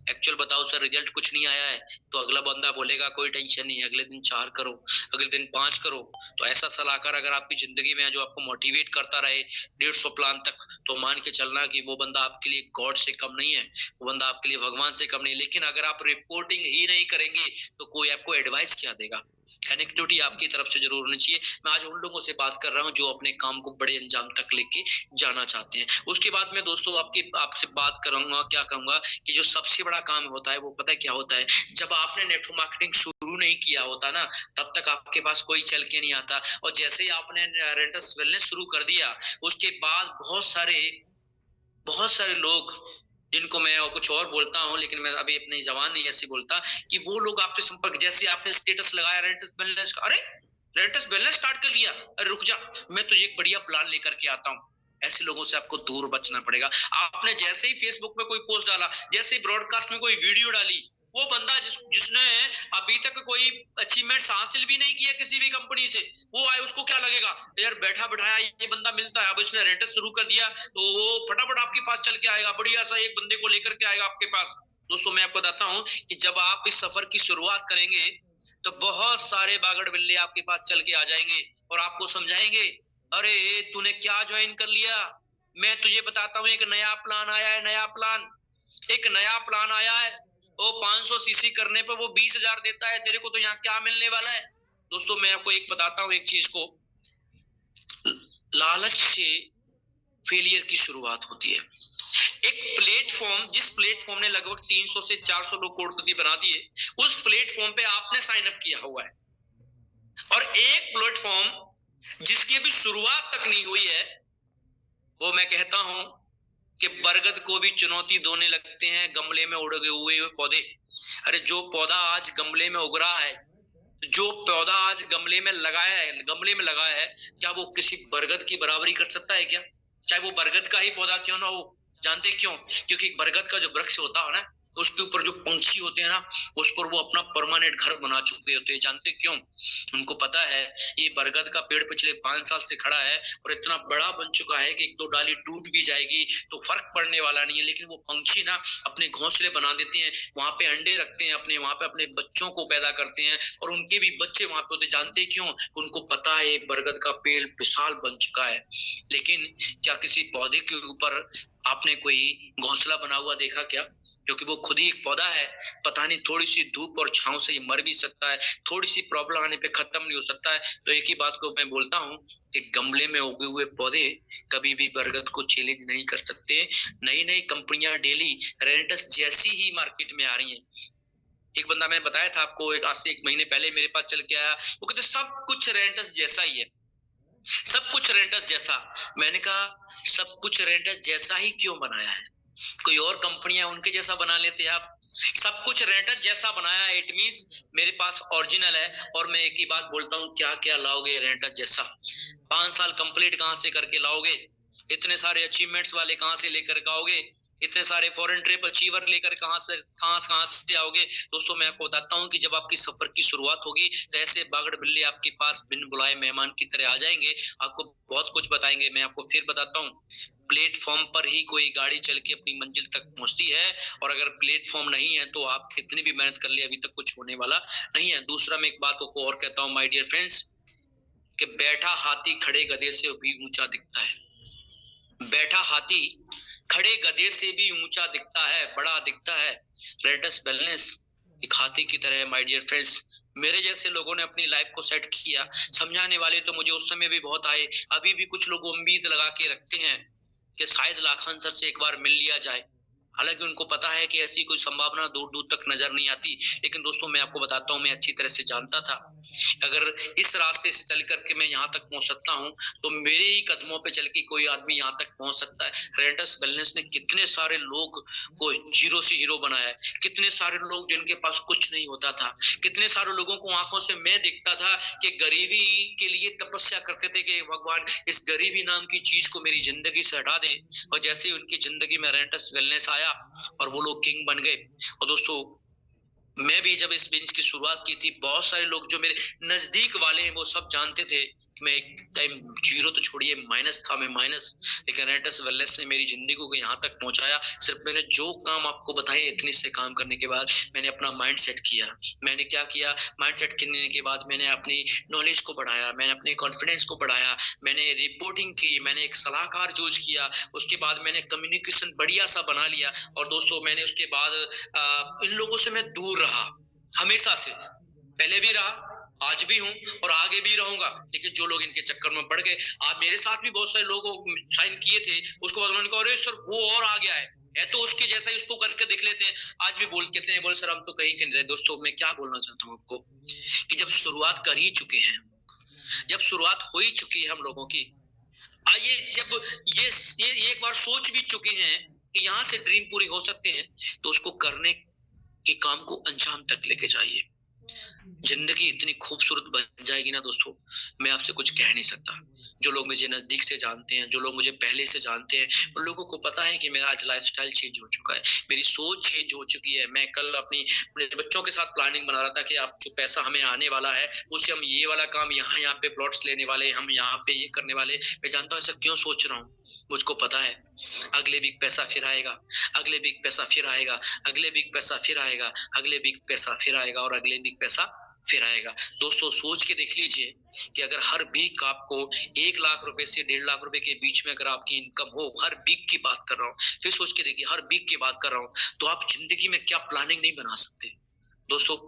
एक्चुअल बताओ सर रिजल्ट कुछ नहीं आया है, तो अगला बंदा बोलेगा कोई टेंशन नहीं, अगले दिन 4 करो, अगले दिन 5 करो। तो ऐसा सलाहकार अगर आपकी जिंदगी में है जो आपको मोटिवेट करता रहे 150 प्लान तक, तो मान के चलना कि वो बंदा आपके लिए गॉड से कम नहीं है, वो बंदा आपके लिए भगवान से कम नहीं। लेकिन अगर आप रिपोर्टिंग ही नहीं करेंगे तो कोई आपको एडवाइस क्या देगा? कनेक्टिविटी आपकी तरफ से जरूर होनी चाहिए। मैं आज उन लोगों से बात कर रहा हूँ जो अपने काम को बड़े अंजाम तक लेके जाना चाहते हैं। उसके बाद मैं दोस्तों आपसे बात करूंगा, क्या कहूंगा कि जो सबसे बड़ा काम होता है वो पता है क्या होता है? जब आपने नेटवर्क मार्केटिंग शुरू नहीं किया होता ना, तब तक आपके पास कोई चल के नहीं आता। और जैसे ही आपने रेंटस वेलनेस शुरू कर दिया, उसके बाद बहुत सारे लोग, जिनको मैं कुछ और बोलता हूँ लेकिन मैं अभी अपनी जबान नहीं ऐसी बोलता, कि वो लोग आपसे संपर्क, जैसे आपने स्टेटस लगाया रेंटस वेलनेस का, अरे रेंटस वेलनेस स्टार्ट कर लिया, अरे रुक जा, मैं तुझे एक बढ़िया प्लान लेकर के आता हूँ। ऐसे लोगों से आपको दूर बचना पड़ेगा। आपने जैसे ही फेसबुक में कोई पोस्ट डाला, जैसे ही ब्रॉडकास्ट में कोई वीडियो डाली, वो बंदा जिसने अभी तक कोई अचीवमेंट्स हासिल भी नहीं किया किसी भी कंपनी से, वो आए, उसको क्या लगेगा यार बैठा बैठाया ये बंदा मिलता है, अब इसने रेंटस शुरू कर दिया तो वो फटाफट आपके पास चल के आएगा, बढ़िया सा एक बंदे को लेकर के आएगा आपके पास। दोस्तों मैं आपको बताता हूँ कि जब आप इस सफर की शुरुआत करेंगे तो बहुत सारे बागड़ बिल्ले आपके पास चल के आ जाएंगे और आपको समझाएंगे, अरे तूने क्या ज्वाइन कर लिया, मैं तुझे बताता हूँ एक नया प्लान आया है, एक नया प्लान आया है, वो 500 सीसी करने पर वो 20,000 देता है, तेरे को तो यहाँ क्या मिलने वाला है। दोस्तों मैं आपको एक बताता हूँ एक चीज को, लालच से फेलियर की शुरुआत होती है। एक प्लेटफॉर्म, जिस प्लेटफॉर्म ने लगभग 300 से 400 लोग करोड़पति बना दिए, उस प्लेटफॉर्म पे आपने साइन अप किया हुआ है। और एक प्लेटफॉर्म जिसकी अभी शुरुआत तक नहीं हुई है, वो मैं कहता हूं कि बरगद को भी चुनौती देने लगते हैं गमले में उड़ गए हुए पौधे। अरे जो पौधा आज गमले में उग रहा है, जो पौधा आज गमले में लगाया है, क्या वो किसी बरगद की बराबरी कर सकता है क्या? चाहे वो बरगद का ही पौधा क्यों ना हो। जानते क्यों? क्योंकि बरगद का जो वृक्ष होता है ना, उसके ऊपर जो पंछी होते हैं ना, उस पर वो अपना परमानेंट घर बना चुके होते हैं। जानते क्यों? उनको पता है ये बरगद का पेड़ पिछले 5 साल से खड़ा है और इतना बड़ा बन चुका है कि 1-2 डाली टूट भी जाएगी तो फर्क पड़ने वाला नहीं है। लेकिन वो पंछी ना अपने घोंसले बना देते हैं, वहां पे अंडे रखते हैं, वहां पे अपने बच्चों को पैदा करते हैं और उनके भी बच्चे वहां पे होते। जानते क्यों? उनको पता है बरगद का पेड़ विशाल बन चुका है। लेकिन क्या किसी पौधे के ऊपर आपने कोई घोंसला बना हुआ देखा क्या? क्योंकि वो खुद ही एक पौधा है, पता नहीं थोड़ी सी धूप और छांव से ये मर भी सकता है, थोड़ी सी प्रॉब्लम आने पे खत्म नहीं हो सकता है। तो एक ही बात को मैं बोलता हूँ कि गमले में उगे हुए पौधे कभी भी बरगद को चैलेंज नहीं कर सकते। नई नई कंपनियां डेली रेंटस जैसी ही मार्केट में आ रही हैं। एक बंदा मैंने बताया था आपको, एक आज से 1 महीने पहले मेरे पास चल के आया, वो कहते सब कुछ रेंटस जैसा ही है, सब कुछ रेंटस जैसा। मैंने कहा सब कुछ रेंटस जैसा ही क्यों बनाया है? कोई और कंपनियां उनके जैसा बना लेते आप। सब कुछ रेंटस जैसा बनाया, इट मींस मेरे पास ओरिजिनल है। और मैं एक ही बात बोलता हूँ, क्या क्या लाओगे रेंटस जैसा? 5 साल कंप्लीट कहां से करके लाओगे? इतने सारे अचीवमेंट्स वाले कहां से लेकर के आओगे? इतने सारे फॉरेन ट्रिप अचीवर लेकर कहां से आओगे? दोस्तों मैं आपको बताता हूं कि जब आपकी सफर की शुरुआत होगी तो ऐसे बागड़ बिल्ले आपके पास बिन बुलाए मेहमान की तरह आ जाएंगे, आपको बहुत कुछ बताएंगे। मैं आपको फिर बताता हूँ, प्लेटफॉर्म पर ही कोई गाड़ी चल के अपनी मंजिल तक पहुंचती है, और अगर प्लेटफॉर्म नहीं है तो आप कितनी भी मेहनत कर ले, अभी तक कुछ होने वाला नहीं है। दूसरा मैं एक बात को और कहता हूँ माय डियर फ्रेंड्स, कि बैठा हाथी खड़े गधे से भी ऊंचा दिखता है। बैठा हाथी खड़े गधे से भी ऊंचा दिखता है, बड़ा दिखता है। रेंटस वेलनेस एक हाथी की तरह है माय डियर फ्रेंड्स। मेरे जैसे लोगों ने अपनी लाइफ को सेट किया। समझाने वाले तो मुझे उस समय भी बहुत आए, अभी भी कुछ लोग उम्मीद लगा के रखते हैं कि शायद लाखन सर से एक बार मिल लिया जाए। हालांकि उनको पता है कि ऐसी कोई संभावना दूर दूर तक नजर नहीं आती। लेकिन दोस्तों मैं आपको बताता हूँ, मैं अच्छी तरह से जानता था अगर इस रास्ते से चल करके मैं यहाँ तक पहुंच सकता हूँ तो मेरे ही कदमों पे चल के कोई आदमी यहाँ तक पहुंच सकता है। रेंटस वेलनेस ने कितने सारे लोग को जीरो से हीरो बनाया है, कितने सारे लोग जिनके पास कुछ नहीं होता था, कितने सारे लोगों को आंखों से मैं देखता था कि गरीबी के लिए तपस्या करते थे कि भगवान इस गरीबी नाम की चीज को मेरी जिंदगी से हटा दे। और जैसे ही उनकी जिंदगी में रेंटस वेलनेस आया और वो लोग किंग बन गए। और दोस्तों मैं भी जब इस बिजनेस की शुरुआत की थी, बहुत सारे लोग जो मेरे नजदीक वाले हैं वो सब जानते थे कि मैं एक टाइम जीरो तो छोड़िए माइनस था, मैं माइनस। लेकिन रेंटस वेलनेस ने मेरी जिंदगी को यहाँ तक पहुंचाया। सिर्फ मैंने जो काम आपको बताए, इतने से काम करने के बाद मैंने अपना माइंड सेट किया। मैंने क्या किया, माइंड सेट करने के बाद मैंने अपनी नॉलेज को बढ़ाया, मैंने अपने कॉन्फिडेंस को बढ़ाया, मैंने रिपोर्टिंग की, मैंने एक सलाहकार चूज किया, उसके बाद मैंने कम्युनिकेशन बढ़िया सा बना लिया। और दोस्तों मैंने उसके बाद इन लोगों से मैं दूर रहा, हमेशा से, पहले भी रहा, आज भी हूं और आगे भी रहूंगा। लेकिन जो लोग इनके चक्कर में पड़ गए, आप मेरे साथ भी बहुत सारे लोग साइन किए थे, उसको बाद उन्होंने कहा अरे सर वो और आ गया है तो उसके जैसा ही उसको करके देख लेते हैं। आज भी कहते हैं बोले सर हम तो कहीं के नहीं रहे। दोस्तों मैं क्या बोलना चाहता हूँ आपको कि जब शुरुआत कर ही चुके हैं, जब शुरुआत हो ही चुकी है हम लोगों की, आइए जब ये एक बार सोच भी चुके हैं कि यहाँ से ड्रीम पूरी हो सकते हैं, तो उसको करने के काम को अंजाम तक लेके जाइए। जिंदगी इतनी खूबसूरत बन जाएगी ना दोस्तों, मैं आपसे कुछ कह नहीं सकता। जो लोग मुझे नजदीक से जानते हैं, जो लोग मुझे पहले से जानते हैं, उन लोगों को पता है कि मेरा आज लाइफस्टाइल चेंज हो चुका है, मेरी सोच चेंज हो चुकी है। मैं कल अपने बच्चों के साथ प्लानिंग बना रहा था कि आप जो पैसा हमें आने वाला है उससे हम ये वाला काम यहाँ पे प्लॉट्स लेने वाले, हम यहाँ पे ये करने वाले। मैं जानता हूँ ऐसा क्यों सोच रहा हूँ, मुझको पता है अगले वीक पैसा फिर आएगा, अगले वीक पैसा फिर आएगा, अगले वीक पैसा फिर आएगा, अगले वीक पैसा फिर आएगा और अगले वीक पैसा फिर आएगा। दोस्तों सोच के देख लीजिए कि अगर हर वीक आपको 1 लाख रुपए से 1.5 लाख रुपए के बीच में अगर आपकी इनकम हो, हर वीक की बात कर रहा हूँ, फिर सोच के देखिए हर वीक की बात कर रहा हूँ, तो आप जिंदगी में क्या प्लानिंग नहीं बना सकते। दोस्तों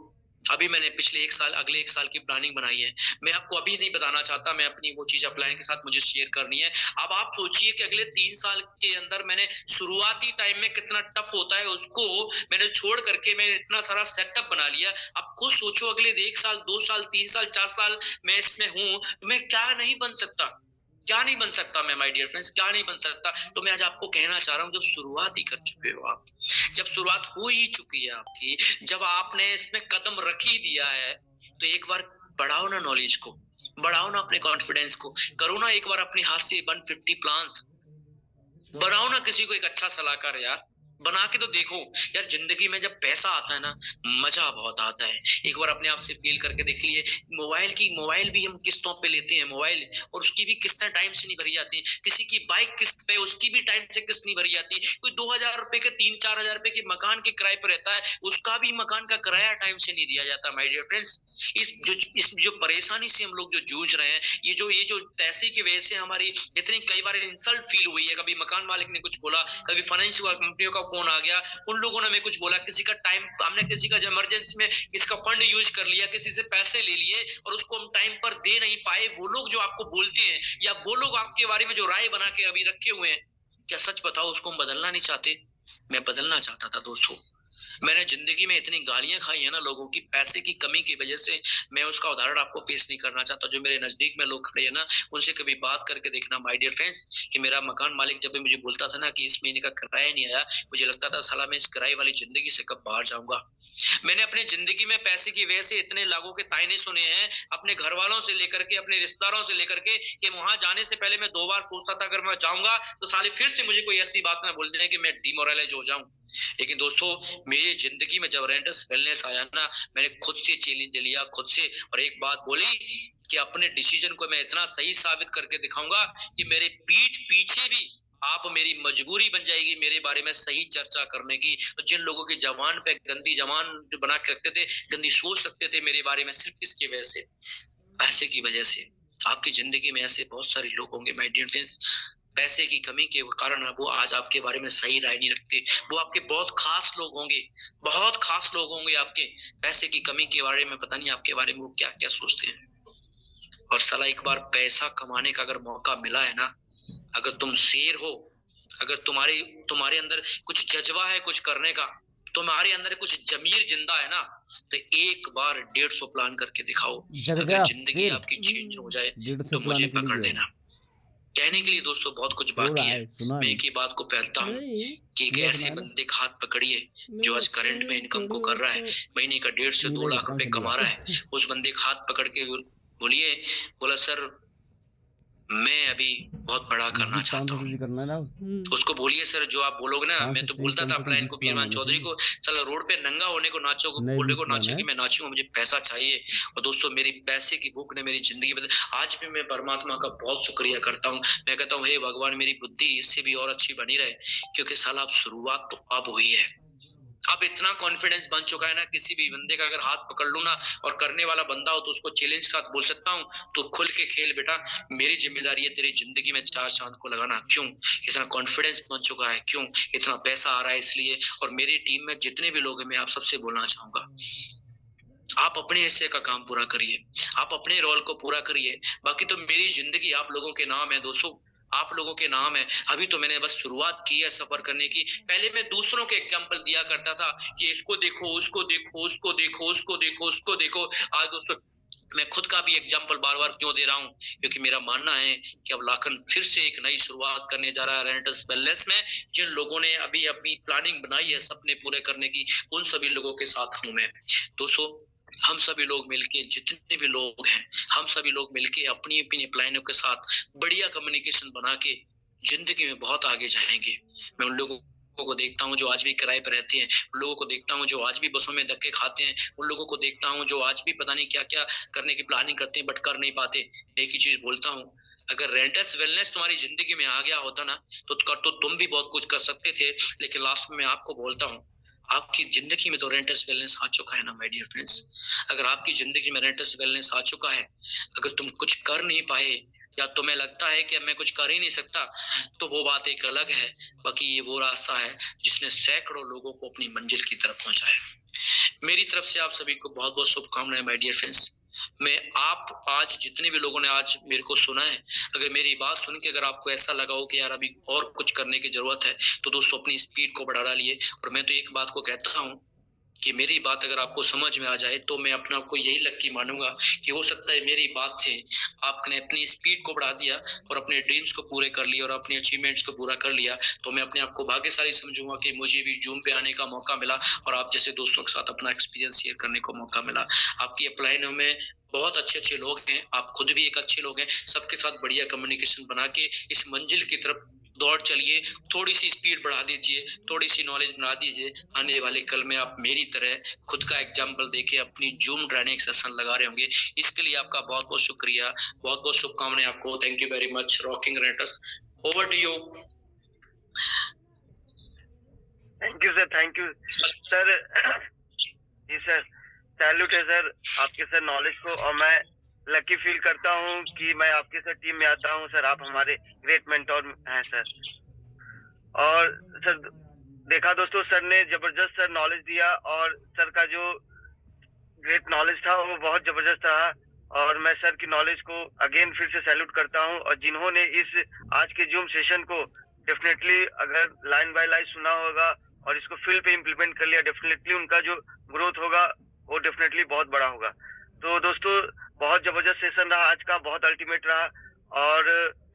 अभी मैंने पिछले 1 साल, अगले 1 साल की प्लानिंग बनाई है। मैं आपको अभी नहीं बताना चाहता, मैं अपनी वो चीज अपलाइन के साथ मुझे शेयर करनी है। अब आप सोचिए कि अगले 3 साल के अंदर मैंने शुरुआती टाइम में कितना टफ होता है उसको मैंने छोड़ करके मैंने इतना सारा सेटअप बना लिया। आप खुद सोचो अगले 1 साल, 2 साल, 3 साल, 4 साल मैं इसमें हूँ, मैं क्या नहीं बन सकता, क्या नहीं बन सकता मैं माय डियर फ्रेंड्स, क्या नहीं बन सकता। तो मैं आज आपको कहना चाह रहा हूँ, जब शुरुआत ही कर चुके हो आप, जब शुरुआत हो ही चुकी है आपकी, जब आपने इसमें कदम रख ही दिया है, तो एक बार बढ़ाओ ना नॉलेज को, बढ़ाओ ना अपने कॉन्फिडेंस को, करो ना एक बार अपने हाथ से 150 प्लान्स, बनाओ ना किसी को एक अच्छा सलाहकार यार, बना के तो देखो यार। जिंदगी में जब पैसा आता है ना, मजा बहुत आता है। एक बार अपने आप से फील करके देख लिए, मोबाइल भी हम किस्तों पे लेते हैं मोबाइल, और उसकी भी किस्तें टाइम से नहीं भरी जाती। किसी की बाइक किस्त पे, उसकी भी टाइम से किस्त नहीं भरी जाती। कोई 2000 रुपए के 3-4 हजार रुपए के मकान के किराए पर रहता है, उसका भी मकान का किराया टाइम से नहीं दिया जाता। माय डियर फ्रेंड्स, इस जो परेशानी से हम लोग जो जूझ रहे हैं, ये जो पैसे की वजह से हमारी इतनी कई बार इंसल्ट फील हुई है, कभी मकान मालिक ने कुछ बोला, कभी फाइनेंशियल कंपनियों का फोन आ गया, उन लोगों ने हमें कुछ बोला, किसी का टाइम, हमने किसी का इमरजेंसी में इसका फंड यूज कर लिया, किसी से पैसे ले लिए और उसको हम टाइम पर दे नहीं पाए। वो लोग जो आपको बोलते हैं या वो लोग आपके बारे में जो राय बना के अभी रखे हुए हैं, क्या सच बताओ उसको हम बदलना नहीं चाहते? मैं बदलना चाहता था दोस्तों। मैंने जिंदगी में इतनी गालियां खाई है ना लोगों की, पैसे की कमी की वजह से। मैं उसका उदाहरण आपको पेश नहीं करना चाहता। जो मेरे नजदीक में लोग खड़े हैं ना, उनसे कभी बात करके देखना माय डियर फ्रेंड्स, कि मेरा मकान मालिक जब भी मुझे बोलता था ना कि इस महीने का किराया नहीं आया, मुझे लगता था साला मैं इस किराए वाली जिंदगी से कब बाहर जाऊंगा। मैंने अपनी जिंदगी में पैसे की वजह से इतने लोगों के ताने सुने हैं, अपने घर वालों से लेकर के, अपने रिश्तेदारों से लेकर के, कि वहां जाने से पहले मैं 2 बार सोचता था अगर मैं जाऊंगा तो साले फिर से मुझे कोई ऐसी बात ना बोल दें कि मैं डिमोरलाइज हो जाऊं। लेकिन दोस्तों, मेरी जिंदगी में जब रेंटस वेलनेस आया ना, मैंने खुद से चैलेंज लिया, खुद से, और एक बात बोली कि अपने डिसीजन को मैं इतना सही साबित करके दिखाऊंगा कि मेरे पीठ पीछे भी आप मेरी मजबूरी बन जाएगी मेरे बारे में सही चर्चा करने की। तो जिन लोगों की जबान पे गंदी जबान बना के रखते थे, गंदी सोच रखते थे मेरे बारे में, सिर्फ किसकी वजह से? पैसे की वजह से। आपकी जिंदगी में ऐसे बहुत सारे लोग होंगे माय डियर फ्रेंड्स, पैसे की कमी के कारण वो आज आपके बारे में सही राय नहीं रखते। वो आपके बहुत खास लोग होंगे, बहुत खास लोग होंगे आपके, पैसे की कमी के बारे में पता नहीं आपके बारे में वो क्या क्या सोचते हैं। और साला एक बार पैसा कमाने का अगर मौका मिला है ना, अगर तुम शेर हो, अगर तुम्हारे अंदर कुछ जज्बा है कुछ करने का, तुम्हारे अंदर कुछ जमीर जिंदा है ना, तो एक बार 150 प्लान करके दिखाओ। अगर जिंदगी आपकी चेंज हो जाए तो मुझे पकड़ लेना। कहने के लिए दोस्तों बहुत कुछ बाकी है। मैं एक ही बात को फैलता हूँ कि एक ऐसे बंदे का हाथ पकड़िए जो आज करंट में इनकम को कर रहा है, महीने का 1.5 से 2 लाख रुपए कमा रहा है। उस बंदे का हाथ पकड़ के बोलिए, बोला सर मैं अभी बहुत बड़ा करना चाहता हूँ। तो उसको बोलिए सर जो आप बोलोगे ना, मैं तो बोलता था अपना इनको बीरमान चौधरी को, चलो रोड पे नंगा होने को नाचो, बोलने को नाचो कि मैं नाचूंगा, मुझे पैसा चाहिए। और दोस्तों मेरी पैसे की भूख ने मेरी जिंदगी बदल। आज भी मैं परमात्मा का बहुत शुक्रिया करता हूँ। मैं कहता हूँ हे भगवान मेरी बुद्धि इससे भी और अच्छी बनी रहे, क्योंकि साला अब शुरुआत तो अब हुई है। अब इतना कॉन्फिडेंस बन चुका है ना, किसी भी बंदे का अगर हाथ पकड़ लूं ना और करने वाला बंदा हो तो उसको चैलेंज के साथ बोल सकता हूँ, तो खुल के खेल बेटा, मेरी जिम्मेदारी है तेरी जिंदगी में 4 चांद को लगाना। क्यों? इतना कॉन्फिडेंस बन चुका है, क्यों? इतना पैसा आ रहा है इसलिए। और मेरी टीम में जितने भी लोग हैं, मैं आप सबसे बोलना चाहूंगा, आप अपने हिस्से का काम पूरा करिए, आप अपने रोल को पूरा करिए। बाकी तो मेरी जिंदगी आप लोगों के नाम है दोस्तों, आप लोगों के नाम है। अभी तो मैंने बस शुरुआत की है सफर करने की। पहले मैं दूसरों के एग्जांपल दिया करता था कि इसको देखो, उसको देखो, उसको देखो, उसको देखो, उसको देखो। आज दोस्तों मैं खुद का भी एग्जांपल बार बार क्यों दे रहा हूँ, क्योंकि मेरा मानना है कि अब लाखन फिर से एक नई शुरुआत करने जा रहा है रेंटस वेलनेस में। जिन लोगों ने अभी अपनी प्लानिंग बनाई है सपने पूरे करने की, उन सभी लोगों के साथ हूँ मैं। दोस्तों हम सभी लोग मिलके, जितने भी लोग हैं, हम सभी लोग मिलके अपनी अपनी प्लानों के साथ बढ़िया कम्युनिकेशन बना के जिंदगी में बहुत आगे जाएंगे। मैं उन लोगों को देखता हूँ जो आज भी किराए पर रहते हैं, उन लोगों को देखता हूँ जो आज भी बसों में धक्के खाते हैं, उन लोगों को देखता हूँ जो आज भी पता नहीं क्या क्या करने की प्लानिंग करते हैं बट कर नहीं पाते। एक ही चीज बोलता हूँ, अगर रेंटस वेलनेस तुम्हारी जिंदगी में आ गया होता ना, तो तुम भी बहुत कुछ कर सकते थे। लेकिन लास्ट में मैं आपको बोलता हूँ, आपकी जिंदगी में तो रेंटस वेलनेस आ चुका है ना माय डियर फ्रेंड्स। अगर आपकी जिंदगी में रेंटस वेलनेस आ चुका है, अगर तुम कुछ कर नहीं पाए या तुम्हें लगता है कि मैं कुछ कर ही नहीं सकता, तो वो बात एक अलग है। बाकी ये वो रास्ता है जिसने सैकड़ों लोगों को अपनी मंजिल की तरफ पहुंचाया। मेरी तरफ से आप सभी को बहुत बहुत शुभकामनाएं माय डियर फ्रेंड्स। मैं आप आज जितने भी लोगों ने आज मेरे को सुना है, अगर मेरी बात सुन के अगर आपको ऐसा लगा हो कि यार अभी और कुछ करने की जरूरत है, तो दोस्तों अपनी स्पीड को बढ़ा डालिए। और मैं तो एक बात को कहता हूँ कि मेरी बात अगर आपको समझ में आ जाए तो मैं अपना को यही लक्की मानूंगा कि हो सकता है मेरी बात से आपने अपनी स्पीड को बढ़ा दिया और अपने ड्रीम्स को पूरे कर लिया और अपने अचीवमेंट्स को पूरा कर लिया, तो मैं अपने आप को भाग्यशाली समझूंगा कि मुझे भी जूम पे आने का मौका मिला और आप जैसे दोस्तों के साथ अपना एक्सपीरियंस शेयर करने को मौका मिला। आपकी अपलाइनों में बहुत अच्छे अच्छे लोग हैं, आप खुद भी एक अच्छे लोग हैं। सबके साथ बढ़िया कम्युनिकेशन बना के इस मंजिल की तरफ दौड़ चलिए। थोड़ी सी स्पीड बढ़ा दीजिए, थोड़ी सी नॉलेज बढ़ा दीजिए। आने वाले कल में आप मेरी तरह खुद का एग्जाम्पल देके अपनी जूम ट्रेनिंग सेशन लगा रहे होंगे। इसके लिए आपका बहुत बहुत शुक्रिया, बहुत बहुत शुभकामनाएं आपको। Thank you very much. Rocking rents, over to you. Thank you sir, thank you sir. जी सर, सैल्यूट है सर आपके सर नॉलेज को, और मैं लकी फील करता हूँ कि मैं आपके सर टीम में आता हूँ सर। आप हमारे ग्रेट मेंटोर हैं सर। और सर देखा दोस्तों, सर ने जबरदस्त सर नॉलेज दिया और सर का जो ग्रेट नॉलेज था वो बहुत जबरदस्त रहा और मैं सर की नॉलेज को अगेन फिर से सैल्यूट करता हूँ। और जिन्होंने इस आज के जूम सेशन को डेफिनेटली अगर लाइन बाय लाइन सुना होगा और इसको फील्ड पे इम्प्लीमेंट कर लिया, डेफिनेटली उनका जो ग्रोथ होगा वो डेफिनेटली बहुत बड़ा होगा। तो दोस्तों, बहुत जबरदस्त सेशन रहा आज का, बहुत अल्टीमेट रहा और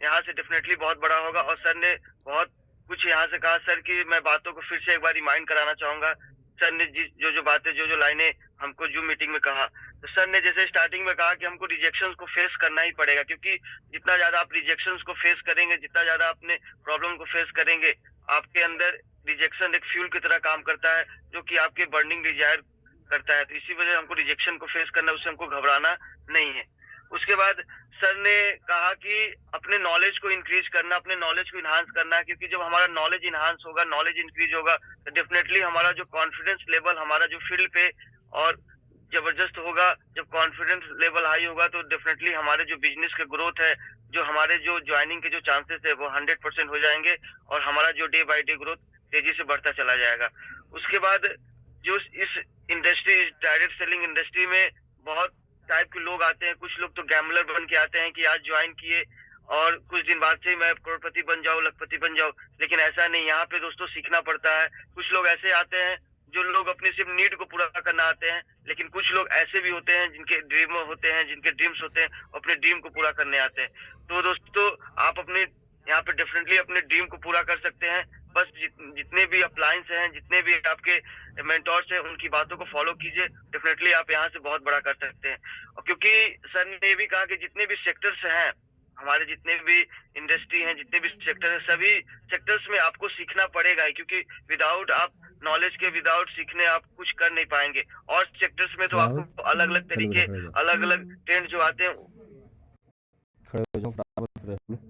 यहाँ से डेफिनेटली बहुत बड़ा होगा। और सर ने बहुत कुछ यहाँ से कहा। सर की मैं बातों को फिर से एक बार रिमाइंड कराना चाहूंगा। सर ने जो बातें जो लाइनें हमको जूम मीटिंग में कहा, तो सर ने जैसे स्टार्टिंग में कहा कि हमको रिजेक्शंस को फेस करना ही पड़ेगा, क्योंकि जितना ज्यादा आप रिजेक्शंस को फेस करेंगे, जितना ज्यादा अपने प्रॉब्लम को फेस करेंगे, आपके अंदर रिजेक्शन एक फ्यूल की तरह काम करता है जो कि आपके बर्निंग डिजायर करता है। तो इसी वजह हमको रिजेक्शन को फेस करना, उससे हमको घबराना नहीं है। उसके बाद सर ने कहा कि अपने नॉलेज को इंक्रीज करना, अपने नॉलेज को इन्हांस करना है, क्योंकि जब हमारा नॉलेज इन्हांस होगा, नॉलेज इंक्रीज होगा, तो डेफिनेटली हमारा जो कॉन्फिडेंस लेवल हमारा जो फील्ड पे और जबरदस्त होगा। जब कॉन्फिडेंस लेवल हाई होगा तो डेफिनेटली हमारे जो बिजनेस के ग्रोथ है, जो हमारे जो ज्वाइनिंग के जो चांसेस है वो 100% हो जाएंगे और हमारा जो डे बाय डे ग्रोथ तेजी से बढ़ता चला जाएगा। उसके बाद जो इस इंडस्ट्री, डायरेक्ट सेलिंग इंडस्ट्री में बहुत टाइप के लोग आते हैं। कुछ लोग तो गैम्बलर बन के आते हैं कि आज ज्वाइन किए और कुछ दिन बाद से मैं करोड़पति बन जाऊं, लखपति बन जाऊं, लेकिन ऐसा नहीं। यहाँ पे दोस्तों सीखना पड़ता है। कुछ लोग ऐसे आते हैं जो लोग अपने सिर्फ नीड को पूरा करना आते हैं, लेकिन कुछ लोग ऐसे भी होते हैं जिनके ड्रीम होते हैं, जिनके ड्रीम्स होते हैं, अपने ड्रीम को पूरा करने आते हैं। तो दोस्तों, आप अपने यहाँ पे डेफिनेटली अपने ड्रीम को पूरा कर सकते हैं। बस जितने भी अपलायंस हैं, जितने भी आपके मेंटोर्स हैं, उनकी बातों को फॉलो कीजिए, डेफिनेटली आप यहाँ से बहुत बड़ा कर सकते हैं। और क्योंकि सर ने ये भी कहा कि जितने भी सेक्टर्स हैं, हमारे जितने भी इंडस्ट्री हैं, जितने भी सेक्टर हैं, सभी सेक्टर्स में आपको सीखना पड़ेगा ही, क्योंकि विदाउट आप नॉलेज के, विदाउट सीखने आप कुछ कर नहीं पाएंगे। और सेक्टर्स में तो आपको अलग अलग तरीके, अलग अलग ट्रेंड जो आते हैं। खड़े हो जाओ फटाफट।